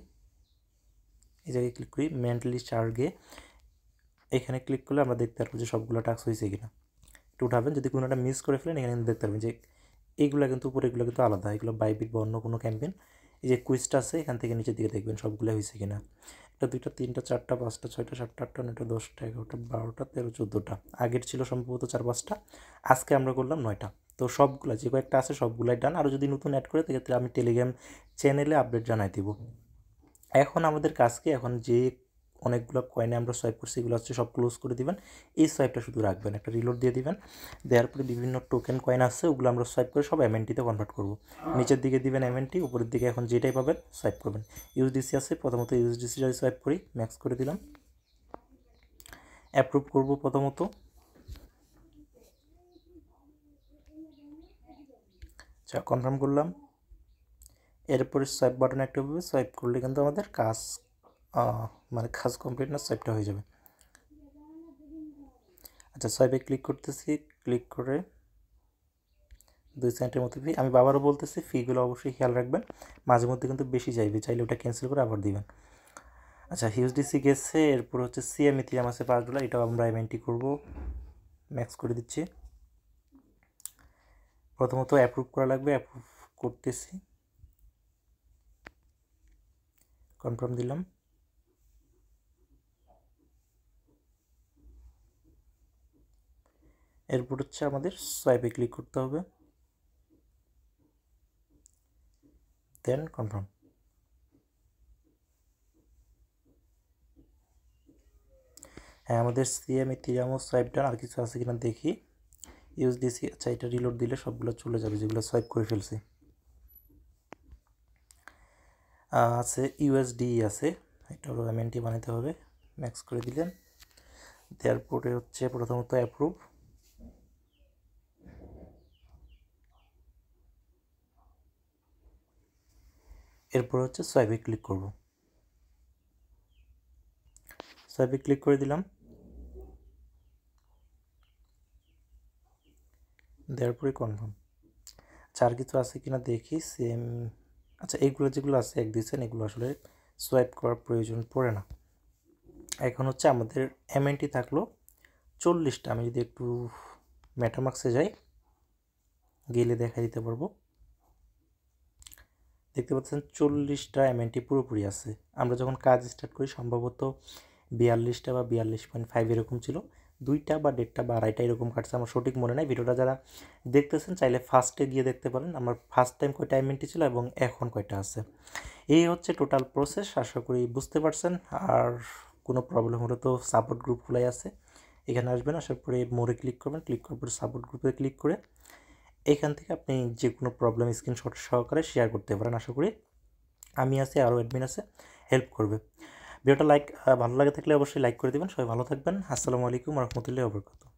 এই জায়গায় ক্লিক করি, মেন্টালি চার্গে এখানে ক্লিক করলে আমরা দেখতে পারবো যে সবগুলো টাস্ক হয়েছে কিনা। একটু উঠাবেন, যদি কোনোটা মিস করে ফেলেন এখানে কিন্তু দেখতে পারবেন যে এইগুলো কিন্তু উপরে, এগুলো কিন্তু আলাদা, এগুলো বাইবিট বা অন্য কোনো ক্যাম্পেইন। এই যে কুইজটা আছে এখান থেকে নিচের দিকে দেখবেন সবগুলো হয়েছে কিনা। 1 2 3 4 5 6 7 8 9 10 11 12 13 14টা, আগের ছিল সম্ভবত 4 5টা, আজকে আমরা করলাম 9টা। তো সবগুলো যে কয়েকটা আছে সবগুলাই ডান। আরও যদি নতুন অ্যাড করে সেক্ষেত্রে আমি টেলিগ্রাম চ্যানেলে আপডেট জানাই দিব। এখন আমাদের কাজকে, এখন যে অনেকগুলো কয়েনে আমরা সোয়াইপ করছি এগুলো হচ্ছে সব ক্লোজ করে দিবেন। এই সোয়াইপটা শুধু রাখবেন, একটা রিলোড দিয়ে দিবেন। দেওয়ার পরে বিভিন্ন টোকেন কয়েন আছে ওগুলো আমরা সোয়াইপ করে সব এমএনটিতে কনভার্ট করব। নিচের দিকে দিবেন এমএনটি, উপরের দিকে এখন যেটাই পাবেন সোয়াইপ করবেন। ইউএসডিসি আছে, প্রথমত ইউএসডিসিটা সোয়াইপ করি, ম্যাক্স করে দিলাম, অ্যাপ্রুভ করব প্রথমত। আচ্ছা কনফার্ম করলাম। এরপরে সোয়াইপ বাটন একটা হবে, সোয়াইপ করলে কিন্তু আমাদের কাজ মানে কাজ কমপ্লিট না, সোয়াইপটা হয়ে যাবে। আচ্ছা সোয়াইপে ক্লিক করতেছি, ক্লিক করে 2 সেকেন্ডের মতো ফি। আমি বাবারও বলতেছি ফিগুলো অবশ্যই খেয়াল রাখবেন, মাঝে মধ্যে কিন্তু বেশি যাইবে, চাইলে ওটা ক্যান্সেল করে আবার দিবেন। আচ্ছা হিউএসডিসি গেছে, এরপর হচ্ছে সিএম ইথিরিয়াম আছে $5, এটাও আমরা এমএনটি করব, ম্যাক্স করে দিচ্ছি। প্রথমত অ্যাপ্রুভ করা লাগবে, অ্যাপ্রুভ করতেছি, কনফার্ম দিলাম। এরপর হচ্ছে আমাদের সোয়াইপে ক্লিক করতে হবে, দেন কনফার্ম। হ্যাঁ আমাদের সিএম ইথিরিয়ামও সোয়াইপ ডান। আর কিছু আছে কিনা দেখি, ইউএসডিসি, আচ্ছা এটা রিলোড দিলে সবগুলো চলে যাবে যেগুলো সোয়াইপ করে ফেলছি। আছে ইউএসডি আছে, এটারও এমএনটি বানাতে হবে, ম্যাক্স করে দিলেন। দেওয়ার পরে হচ্ছে প্রথমত অ্যাপ্রুভ, এরপর হচ্ছে সোয়াইপে ক্লিক করব, সোয়াইপে ক্লিক করে দিলাম। দেওয়ার পরে কনফার্ম। আচ্ছা আর কিছু আছে কিনা দেখি, সেম, আচ্ছা এইগুলো যেগুলো আছে এক দিয়েছেন এগুলো আসলে সোয়াইপ করার প্রয়োজন পড়ে না। এখন হচ্ছে আমাদের এমএনটি থাকলো 40টা। আমি যদি একটু মেটামাক্সে যাই, গেলে দেখা দিতে পারবো, দেখতে পাচ্ছেন 40টা এমএনটি পুরোপুরি আছে। আমরা যখন কাজ স্টার্ট করি সম্ভবত 42টা বা 42.5 এরকম ছিল, 2টা বা 1.5টা বা 2.5টা এরকম কাটছে, আমার সঠিক মনে নাই। ভিডিওটা যারা দেখতেছেন চাইলে ফার্স্টে গিয়ে দেখতে পারেন আমার ফার্স্ট টাইম কয়টা এমএনটি ছিল এবং এখন কয়টা আছে। এই হচ্ছে টোটাল প্রসেস, আশা করি বুঝতে পারছেন। আর কোনো প্রবলেম হলে তো সাপোর্ট গ্রুপ খোলাই আছে, এখানে আসবেন, আসার পরে মোড়ে ক্লিক করবেন, ক্লিক করার পরে সাপোর্ট গ্রুপে ক্লিক করে এখান থেকে আপনি যে কোনো প্রবলেম স্ক্রিনশট সহকারে শেয়ার করতে পারেন। আশা করি আমি আছি, আরও অ্যাডমিন আছে, হেল্প করবে। ভিডিওটা ভালো লাগে থাকলে অবশ্যই লাইক করে দেবেন। সবাই ভালো থাকবেন। আসসালামু আলাইকুম ওয়া রাহমাতুল্লাহি ওয়া বারাকাতুহু।